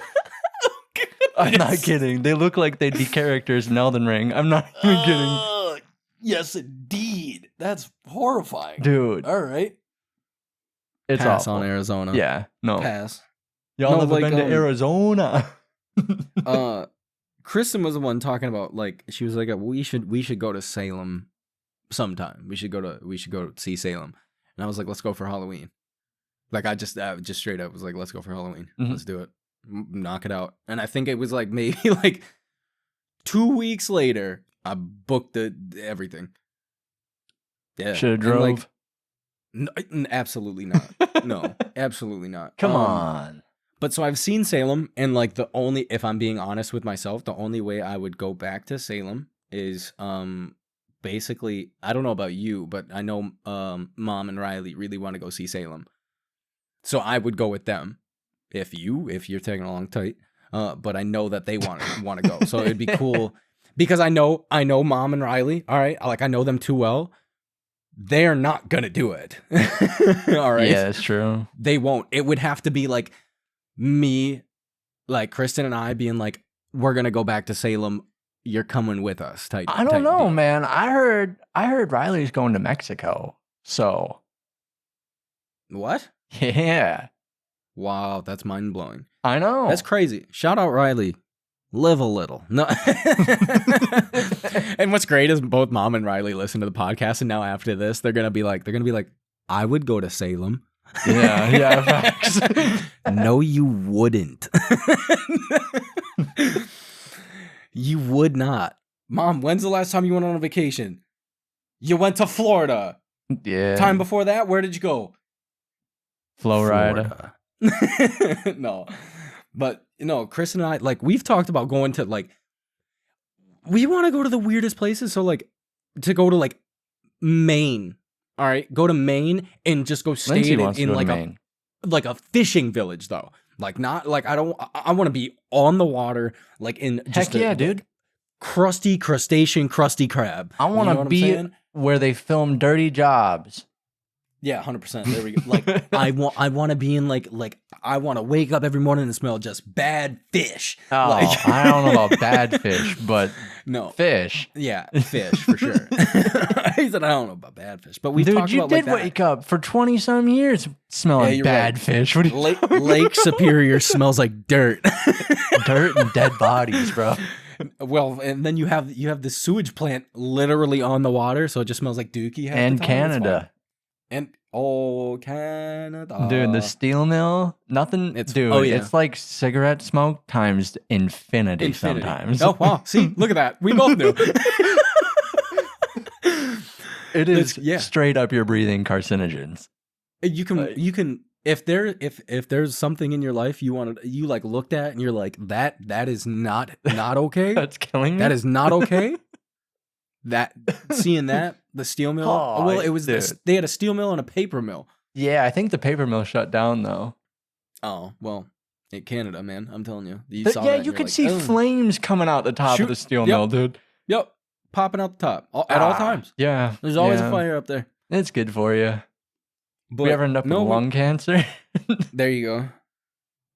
B: I'm not kidding. They look like they'd be characters in Elden Ring. I'm not even kidding.
A: Yes, indeed. That's horrifying.
B: Dude.
A: All right.
B: It's
A: Pass
B: awful.
A: on Arizona.
B: Yeah. No.
A: Pass.
B: Y'all never been to Arizona.
A: Kristen was the one talking about, like, she was like, we should go to Salem sometime. We should go see Salem. And I was like, let's go for Halloween. Like, I just straight up was like, let's go for Halloween.
B: Mm-hmm.
A: Let's do it. Knock it out. And I think it was like maybe like 2 weeks later, I booked everything. Yeah.
B: Should have drove.
A: Absolutely not. No, absolutely not.
B: Come on.
A: But so I've seen Salem, and like if I'm being honest with myself, the only way I would go back to Salem is basically, I don't know about you, but I know Mom and Riley really want to go see Salem. So I would go with them if you're taking along tight. But I know that they want to go. So it'd be cool because I know Mom and Riley, all right? Like, I know them too well. They're not going to do it. All right?
B: Yeah, that's true.
A: They won't. It would have to be like me, like Kristen and I being like, we're going to go back to Salem. You're coming with us.
B: I don't know, man. I heard Riley's going to Mexico. So.
A: What?
B: Yeah.
A: Wow, that's mind blowing.
B: I know.
A: That's crazy. Shout out Riley. Live a little. No. And what's great is both Mom and Riley listen to the podcast, and now after this, they're gonna be like, I would go to Salem.
B: Yeah, facts.
A: No, you wouldn't. You would not. Mom, when's the last time you went on a vacation? You went to Florida.
B: Yeah.
A: Time before that, where did you go?
B: Florida.
A: No. But, Chris and I, like, we've talked about going to, like, we want to go to the weirdest places. So, like, to go to, like, Maine All right, go to Maine and just go stay in like a fishing village though. Like not like I want to be on the water, like in just
B: dude.
A: Crusty crustacean, crusty crab.
B: I want to be where they film Dirty Jobs.
A: Yeah, 100%. There we go. Like I want to be in like I want to wake up every morning and smell just bad fish.
B: Oh,
A: like,
B: I don't know about bad fish, but
A: no
B: fish.
A: Yeah, fish for sure. He said I don't know about bad fish, but we talked about
B: you did wake up for 20-some years smelling bad fish. What
A: Lake Superior smells like dirt,
B: dirt and dead bodies, bro.
A: Well, and then you have the sewage plant literally on the water, so it just smells like dookie.
B: And Canada.
A: And Canada.
B: Dude, the steel mill, nothing. It's like cigarette smoke times infinity. Sometimes.
A: Oh, wow. See, look at that. We both knew.
B: It is straight up you're breathing carcinogens.
A: You can if there's something in your life you like looked at and you're like that is not okay.
B: That's killing me.
A: That is not okay. Seeing the steel mill.
B: Oh,
A: well, it was they had a steel mill and a paper mill.
B: Yeah, I think the paper mill shut down though.
A: Oh, well, in Canada, man, I'm telling you.
B: You could see flames coming out the top of the steel mill, dude.
A: Yep, popping out the top at all times.
B: Yeah,
A: there's always a fire up there.
B: It's good for you. But we ever end up with lung cancer?
A: There you go.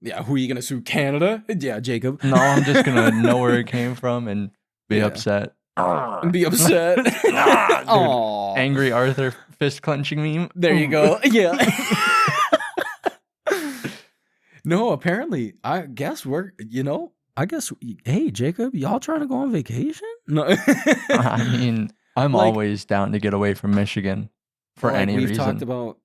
A: Yeah, who are you gonna sue? Canada? Yeah, Jacob.
B: No, I'm just gonna know where it came from and be upset.
A: Be upset.
B: Dude, angry Arthur fist clenching meme.
A: There you go. Yeah. No, apparently, I guess hey, Jacob, y'all trying to go on vacation? No.
B: I mean, I'm always down to get away from Michigan for any reason.
A: We've talked about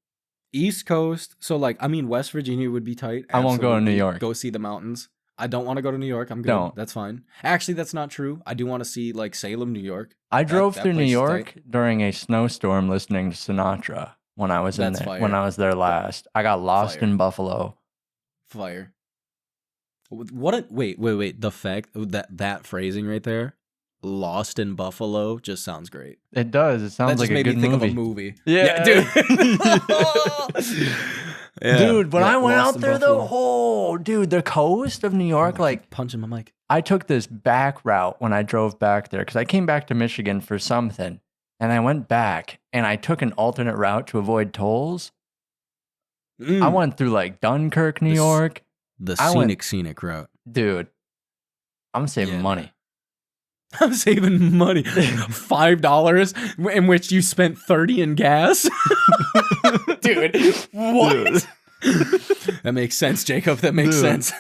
A: East Coast. So, West Virginia would be tight.
B: Absolutely. I won't go to New York.
A: Go see the mountains. I don't want to go to New York. I'm good. Don't. That's fine. Actually, that's not true. I do want to see Salem, New York.
B: I drove through New York during a snowstorm listening to Sinatra when I was when I was there last. I got lost in Buffalo.
A: Fire. Wait. The fact that phrasing right there, lost in Buffalo, just sounds great.
B: It does. It sounds like a good movie.
A: Of a movie.
B: Yeah, dude. Yeah. Dude, when I went out there though, the coast of New York,
A: punching my mic.
B: I took this back route when I drove back there because I came back to Michigan for something, and I went back and I took an alternate route to avoid tolls. I went through Dunkirk, New York.
A: The scenic route.
B: Dude, I'm saving money.
A: I'm saving money. $5 in which you spent $30 in gas. Dude, what? Dude. That makes sense, Jacob. That makes sense.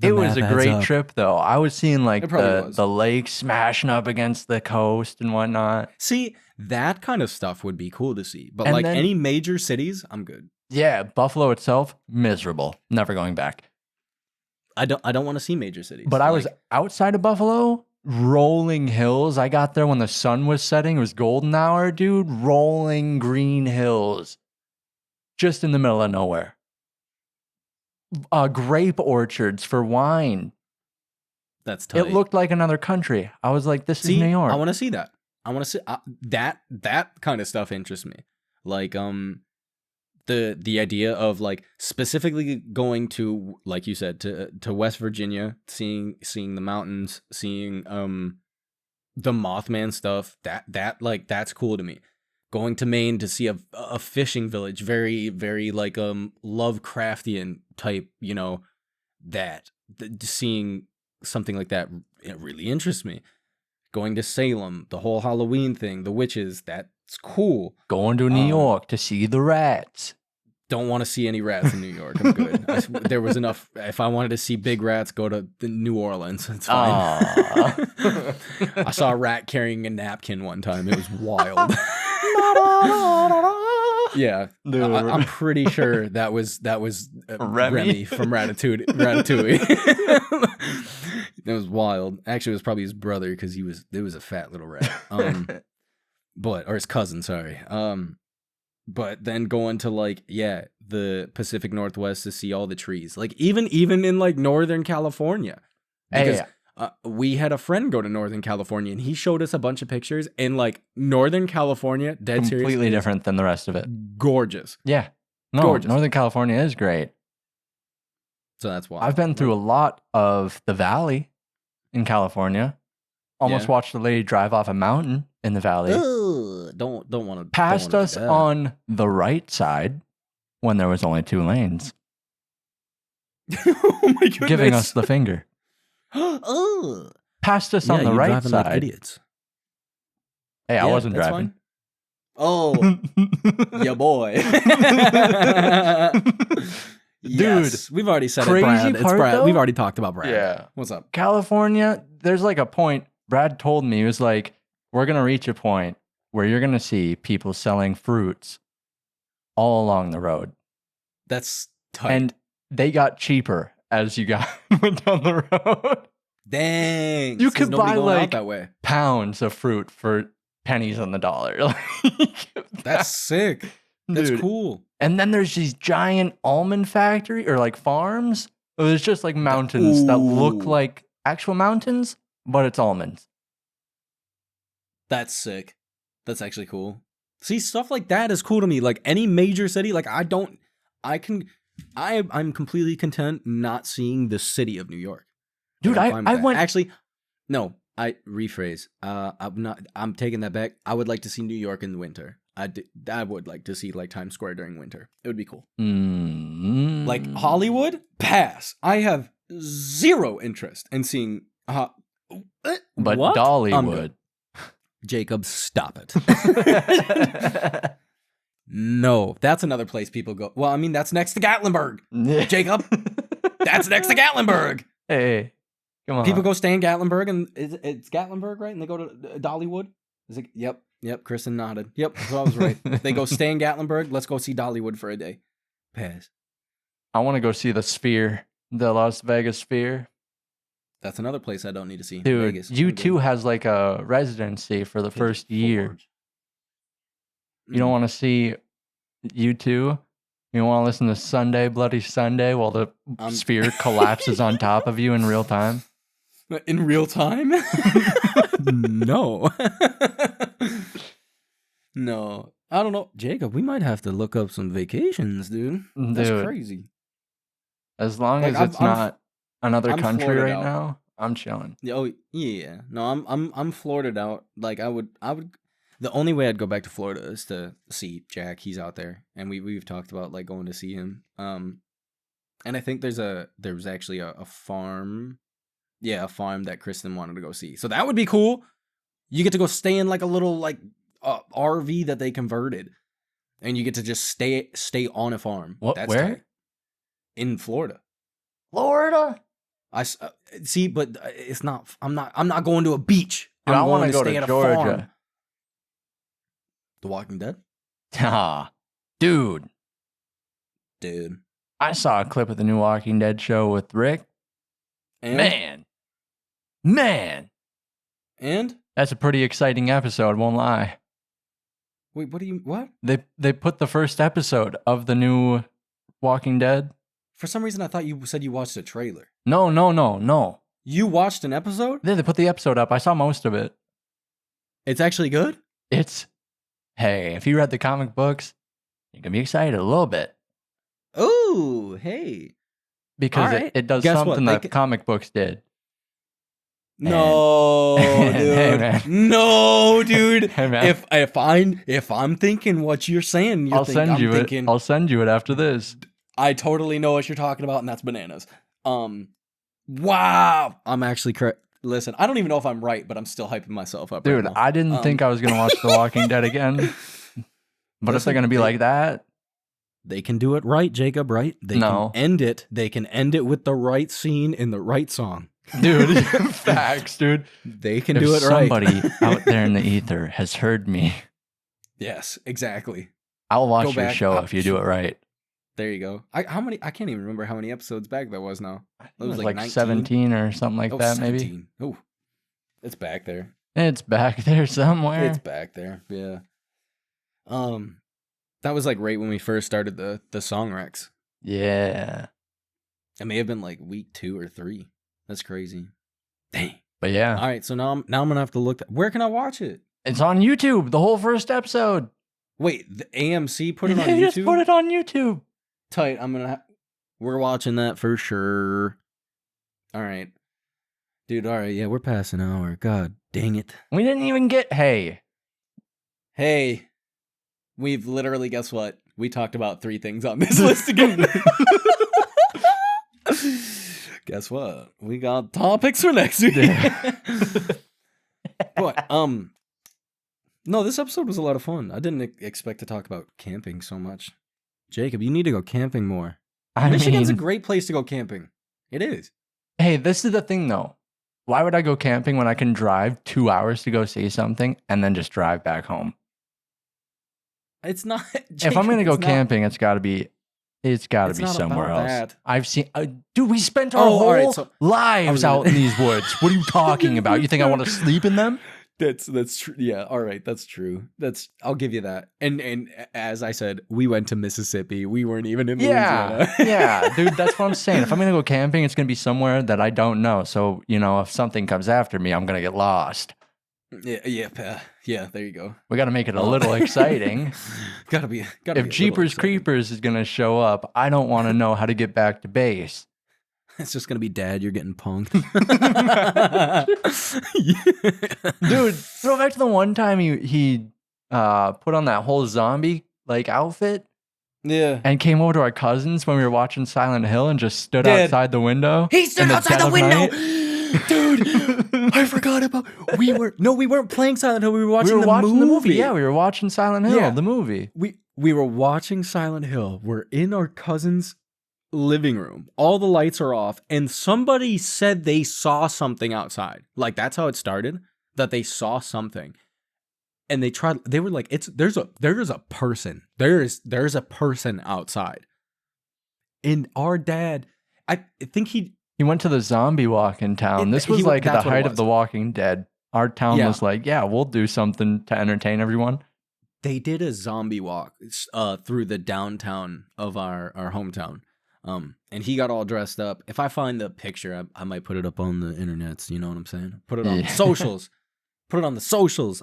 B: It was a great trip, though. I was seeing the lake smashing up against the coast and whatnot.
A: See, that kind of stuff would be cool to see. But any major cities, I'm good.
B: Yeah, Buffalo itself, miserable. Never going back.
A: I don't want to see major cities.
B: But I was outside of Buffalo. Rolling hills. I got there when the sun was setting. It was golden hour, dude. Rolling green hills. Just in the middle of nowhere. Grape orchards for wine.
A: That's tight.
B: It looked like another country. I was like, this is New York.
A: I want to see that. I want to see that kind of stuff interests me. The idea of specifically going to, like you said, to West Virginia, seeing the mountains, seeing the Mothman stuff, that's cool to me. Going to Maine to see a fishing village, very very Lovecraftian type, seeing something like that, it really interests me. Going to Salem, the whole Halloween thing, the witches, that's cool.
B: Going to New York to see the rats.
A: Don't want to see any rats in New York. I'm good. There was enough. If I wanted to see big rats, go to New Orleans. It's fine. I saw a rat carrying a napkin one time. It was wild. Yeah, I'm pretty sure that was Remy from Ratatouille. It was wild. Actually, it was probably his brother because it was a fat little rat. Or his cousin. Sorry. But then going to the Pacific Northwest to see all the trees, even in Northern California. Because we had a friend go to Northern California, and he showed us a bunch of pictures, and like Northern California, dead serious,
B: completely different than the rest of it.
A: Gorgeous.
B: Yeah. No,
A: Gorgeous.
B: Northern California is great.
A: So that's why.
B: I've been through a lot of the valley in California. Almost watched a lady drive off a mountain in the valley.
A: Don't want to.
B: Passed us on the right side when there was only 2 lanes.
A: Oh my goodness.
B: Giving us the finger. Passed us on the right side.
A: Like idiots.
B: Hey, I wasn't driving.
A: Fine. Oh, yeah, boy. Yes, we've already said it, Brad. It's Brad.
B: Though?
A: We've already talked about Brad.
B: Yeah.
A: What's up?
B: California, there's like a point. Brad told me, he was like, we're going to reach a point where you're going to see people selling fruits all along the road.
A: That's tight.
B: And they got cheaper as you went down the road.
A: Dang.
B: You could buy like
A: that way.
B: pounds of fruit for pennies on the dollar.
A: That's sick. That's cool.
B: And then there's these giant almond factory or like farms. There's just like mountains that look like actual mountains, but it's almonds.
A: That's sick. That's actually cool. See, stuff like that is cool to me. Like any major city, like I'm completely content not seeing the city of New York.
B: Dude, I went.
A: Actually, no, I rephrase. I'm taking that back. I would like to see New York in the winter. I would like to see like Times Square during winter. It would be cool.
B: Mm-hmm.
A: Like Hollywood, pass. I have zero interest in seeing. But
B: what? Dollywood.
A: Jacob, stop it. No, that's another place people go. Well, I mean, that's next to Gatlinburg. Jacob, that's next to Gatlinburg.
B: Hey, come on.
A: People go stay in Gatlinburg, and it's Gatlinburg, right? And they go to Dollywood. Is it? Yep. Kristen nodded. Yep, so I was right. They go stay in Gatlinburg. Let's go see Dollywood for a day. Pass.
B: I want to go see the Sphere, the Las Vegas Sphere.
A: That's another place I don't need to see.
B: Dude,
A: Vegas.
B: U2 has like a residency for the first year. You don't want to see U2? You don't want to listen to Sunday, Bloody Sunday while the Sphere collapses on top of you in real time?
A: In real time? No. No. I don't know. Jacob, we might have to look up some vacations, dude. That's crazy.
B: As long as it's not another country right now, I'm chilling.
A: Oh yeah. No, I'm Florida'd out. Like I would the only way I'd go back to Florida is to see Jack. He's out there. And we've talked about like going to see him. And I think there was actually a farm. Yeah, a farm that Kristen wanted to go see. So that would be cool. You get to go stay in like a little like RV that they converted, and you get to just stay on a farm.
B: That's where?
A: Tight. In Florida.
B: Florida?
A: I see, but it's not. I'm not going to a beach.
B: Dude, I want to go to Georgia.
A: Farm. The Walking Dead.
B: Dude. I saw a clip of the new Walking Dead show with Rick.
A: And?
B: Man.
A: And?
B: That's a pretty exciting episode, won't lie.
A: Wait, what?
B: They put the first episode of the new Walking Dead.
A: For some reason, I thought you said you watched a trailer.
B: No.
A: You watched an episode?
B: Yeah, they put the episode up. I saw most of it.
A: It's actually good?
B: Hey, if you read the comic books, you can be excited a little bit.
A: Ooh, hey.
B: Because it does something that comic books did.
A: No, dude.
B: Hey, man.
A: No, dude.
B: Hey, man.
A: If I'm thinking what you're saying,
B: I'll send you it after this.
A: I totally know what you're talking about, and that's bananas. Wow. I'm actually correct. Listen, I don't even know if I'm right, but I'm still hyping myself up.
B: Dude,
A: right now.
B: I didn't think I was gonna watch The Walking Dead again. But if they're gonna be like that,
A: they can do it right, Jacob. Right? They can end it. They can end it with the right scene in the right song.
B: Dude, facts, dude.
A: They can do it right.
B: Somebody out there in the ether has heard me.
A: Yes, exactly.
B: I'll watch your show if you do it right.
A: There you go. I can't even remember how many episodes back that was now.
B: It was like 17 or something like that, 17. Maybe.
A: Oh, it's back there.
B: It's back there somewhere.
A: It's back there. Yeah. That was like right when we first started the song Rex.
B: Yeah.
A: It may have been like week 2 or 3. That's crazy. Dang.
B: But yeah.
A: All right, so now I'm gonna have to look. Where can I watch it?
B: It's on YouTube. The whole first episode.
A: Wait, the AMC put it on
B: They
A: YouTube?
B: just put it on YouTube.
A: Tight. We're watching that for sure. All right. Dude, all right. Yeah, we're past an hour. God dang it.
B: We didn't even get, hey.
A: We've literally, guess what? We talked about 3 things on this list again. Guess what? We got topics for next week. But, no, this episode was a lot of fun. I didn't expect to talk about camping so much. Jacob, you need to go camping more. Michigan's a great place to go camping. It is.
B: Hey, this is the thing, though. Why would I go camping when I can drive 2 hours to go see something and then just drive back home?
A: It's not. Jacob,
B: if I'm going to go camping, it's got to be somewhere else.
A: That.
B: I've seen, dude, we spent our whole lives out in these woods. What are you talking about? You think I want to sleep in them?
A: That's true. Yeah, all right, that's true. I'll give you that. And as I said, we went to Mississippi. We weren't even in Louisiana.
B: Yeah, dude, that's what I'm saying. If I'm gonna go camping, it's gonna be somewhere that I don't know. So if something comes after me, I'm gonna get lost.
A: Yeah. There you go.
B: We got to make it a little exciting.
A: Gotta be.
B: If Jeepers Creepers is gonna show up, I don't want to know how to get back to base.
A: It's just gonna be Dad. You're getting punked,
B: dude. Throw back to the one time he put on that whole zombie outfit, and came over to our cousins when we were watching Silent Hill and just stood outside the window.
A: He stood outside the window, dude. I forgot about we weren't playing Silent Hill. We were watching the movie.
B: Yeah, we were watching Silent Hill, the movie.
A: We were watching Silent Hill. We're in our cousin's living room. All the lights are off, and somebody said they saw something outside. Like, that's how it started, that they saw something. And they were like, there's a person. There's a person outside. And our dad, I think he
B: went to the zombie walk in town. This was at the height of The Walking Dead. Our town was like, yeah, we'll do something to entertain everyone.
A: They did a zombie walk through the downtown of our hometown. And he got all dressed up. If I find the picture, I might put it up on the internets. You know what I'm saying? Put it on the socials. Put it on the socials.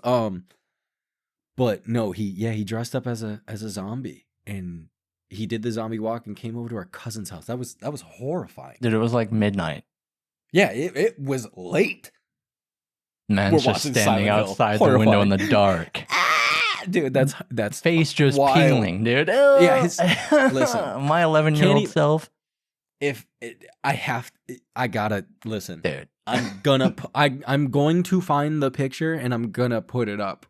A: But no, he dressed up as a zombie, and he did the zombie walk and came over to our cousin's house. That was horrifying.
B: Dude, it was like midnight.
A: Yeah, it was late.
B: Man's just standing outside the window in the dark.
A: Dude, that's
B: face just wild. Peeling, dude.
A: Yeah, listen,
B: my 11-year-old self.
A: I gotta listen,
B: dude.
A: I'm going to find the picture and I'm gonna put it up.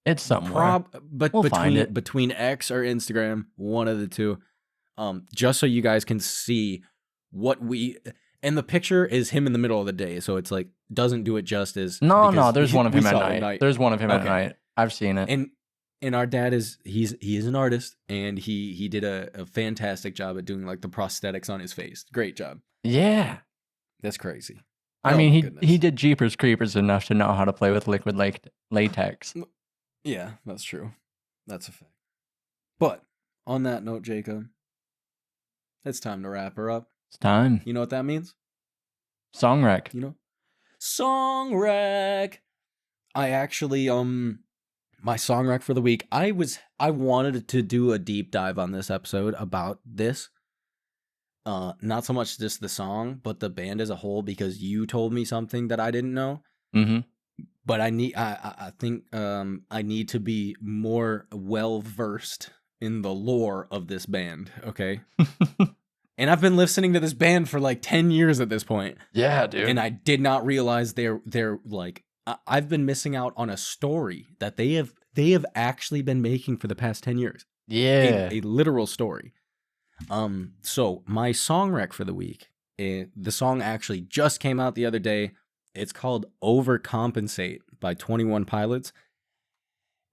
B: It's somewhere.
A: But we'll between X or Instagram, one of the two, just so you guys can see what we. And the picture is him in the middle of the day, so it's like doesn't do it justice.
B: No, there's one of him at night. There's one of him at night. I've seen it.
A: And our dad he is an artist, and he did a fantastic job at doing like the prosthetics on his face. Great job.
B: Yeah.
A: That's crazy.
B: I mean, he did Jeepers Creepers enough to know how to play with liquid latex.
A: Yeah, that's true. That's a fact. But on that note, Jacob, it's time to wrap her up.
B: It's time.
A: You know what that means?
B: Song rec.
A: Song rec. I actually my song rec for the week. I wanted to do a deep dive on this episode about this. Not so much just the song, but the band as a whole, because you told me something that I didn't know.
B: Mm-hmm.
A: But I think I need to be more well versed in the lore of this band. Okay. And I've been listening to this band for like 10 years at this point.
B: Yeah, dude.
A: And I did not realize they're like, I've been missing out on a story that they have actually been making for the past 10 years.
B: Yeah.
A: A literal story. So my song rec for the week, the song actually just came out the other day. It's called Overcompensate by 21 Pilots.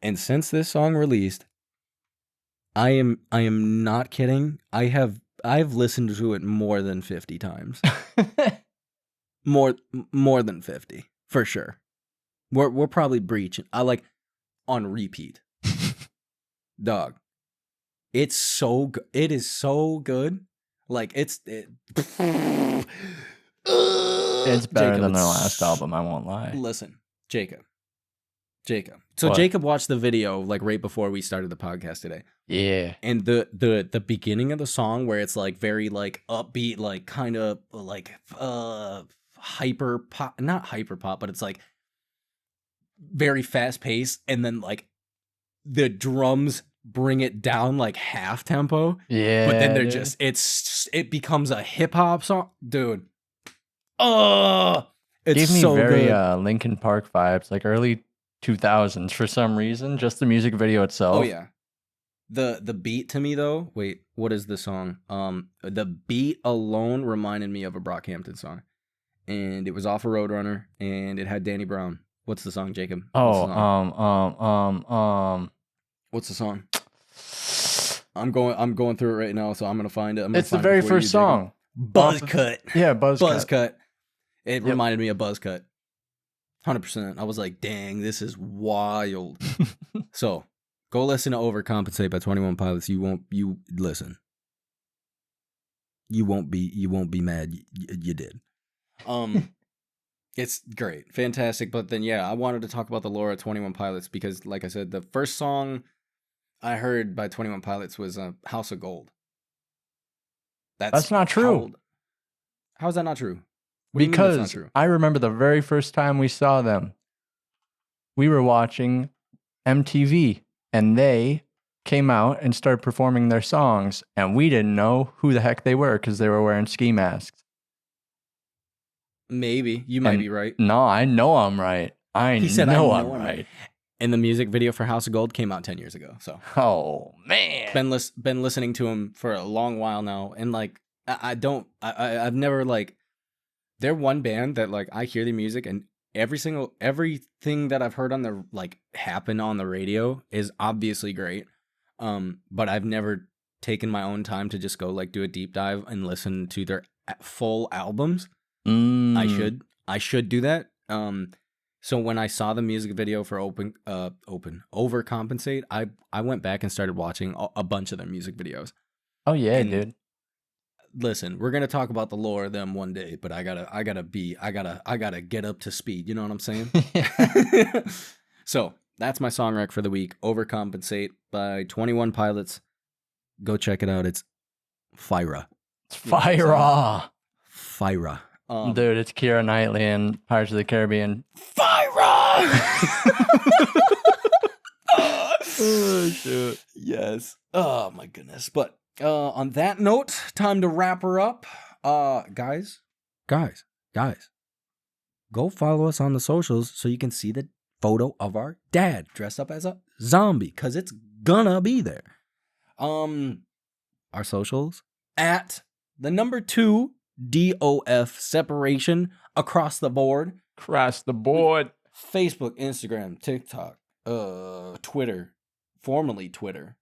A: And since this song released, I am not kidding. I've listened to it more than 50 times. more than 50, for sure. We're probably breaching. I like on repeat. Dog. It's so good. It is so good. Like
B: It's better than their last album, I won't lie.
A: Listen, Jacob. So what? Jacob watched the video like right before we started the podcast today.
B: Yeah.
A: And the beginning of the song where it's like very like upbeat, like kind of like hyper pop, not hyper pop, but it's like very fast paced, and then like the drums bring it down like half tempo.
B: Yeah.
A: But then they're just it becomes a hip hop song, dude. It's
B: gave me
A: so
B: very
A: good.
B: Linkin Park vibes, like early 2000s for some reason. Just the music video itself.
A: Oh yeah. The beat to me though. Wait, what is the song? The beat alone reminded me of a Brockhampton song, and it was off a Roadrunner, and it had Danny Brown. What's the song, Jacob?
B: What's
A: the song? I'm going through it right now, so I'm gonna find it.
B: It's the very first song.
A: Buzzcut.
B: Yeah, Buzzcut.
A: It reminded me of Buzzcut. 100%. I was like, dang, this is wild. So go listen to Overcompensate by 21 Pilots. You listen. You won't be mad. You did. It's great. Fantastic. But then, yeah, I wanted to talk about the lore of 21 Pilots because, like I said, the first song I heard by 21 Pilots was House of Gold.
B: That's not true.
A: How is that not true?
B: Because
A: not true?
B: I remember the very first time we saw them, we were watching MTV, and they came out and started performing their songs, and we didn't know who the heck they were because they were wearing ski masks.
A: Maybe. You might be right.
B: No, I know I'm right. I know I'm right.
A: And the music video for House of Gold came out 10 years ago. So,
B: oh man,
A: been listening to him for a long while now, and like I've never like. They're one band that like I hear the music and everything that I've heard on the like happen on the radio is obviously great. But I've never taken my own time to just go like do a deep dive and listen to their full albums. I should do that. So when I saw the music video for Overcompensate, I went back and started watching a bunch of their music videos.
B: Oh yeah, dude.
A: Listen, we're gonna talk about the lore of them one day, but I gotta get up to speed. You know what I'm saying? So that's my song rec for the week. Overcompensate by 21 Pilots. Go check it out. It's Fira.
B: Fira.
A: Dude,
B: it's Keira Knightley in Pirates of the Caribbean.
A: Fira. Oh shit. Yes. Oh my goodness. But on that note, time to wrap her up. Guys, go follow us on the socials so you can see the photo of our dad dressed up as a zombie, because it's gonna be there. Our socials at the number 2 DOF separation across the board.
B: Facebook,
A: Instagram, TikTok, Twitter, formerly Twitter.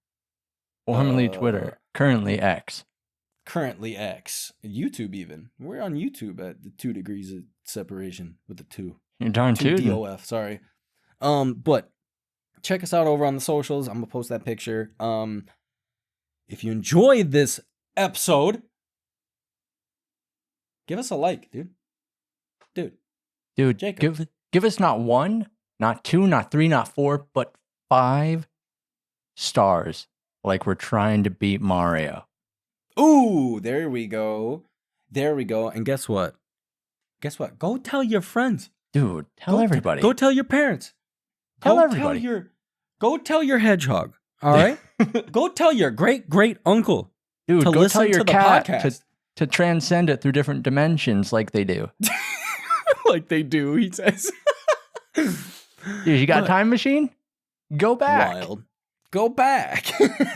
B: Currently X.
A: YouTube even. We're on YouTube at the 2 degrees of separation with the 2.
B: You're darn tootin'.
A: DOF, sorry. But check us out over on the socials. I'm gonna post that picture. If you enjoyed this episode, give us a like, dude. Jacob.
B: Give us not 1, not 2, not 3, not 4, but 5 stars. Like we're trying to beat Mario.
A: Ooh, there we go. And guess what? Go tell your friends.
B: Dude, tell everybody.
A: Go tell your parents.
B: Tell everybody.
A: Go tell your hedgehog. All right? Go tell your great uncle.
B: Dude,
A: to
B: go tell your
A: to
B: cat
A: podcast.
B: to transcend it through different dimensions like they do.
A: Like they do, he says.
B: Dude, you got a time machine? Go back.
A: Wild. Go back.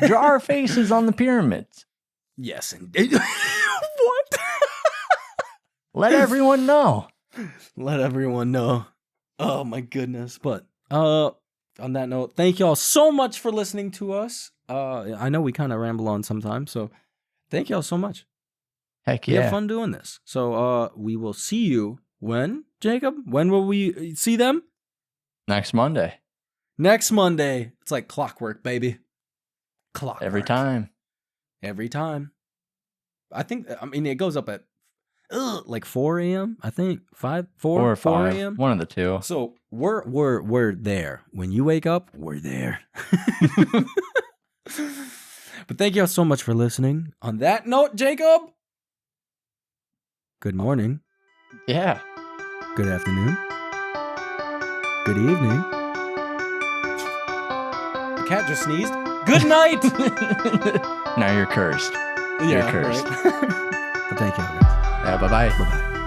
B: Draw our faces on the pyramids.
A: Yes, indeed. What?
B: Let everyone know.
A: Oh my goodness. But on that note, thank y'all so much for listening to us. I know we kind of ramble on sometimes, so thank y'all so much.
B: Heck yeah.
A: We have fun doing this. So we will see you when, Jacob? When will we see them?
B: Next Monday.
A: It's like clockwork, baby. Clockwork.
B: Every time.
A: I mean, it goes up at like 4 a.m. I think 4 or 4 a.m.
B: One of the two.
A: So we're there. When you wake up, we're there. But thank you all so much for listening. On that note, Jacob, good morning.
B: Yeah.
A: Good afternoon. Good evening. The cat just sneezed. Good night.
B: Now you're cursed. You're cursed.
A: Right. But thank you all guys.
B: Yeah, bye-bye.
A: Bye-bye.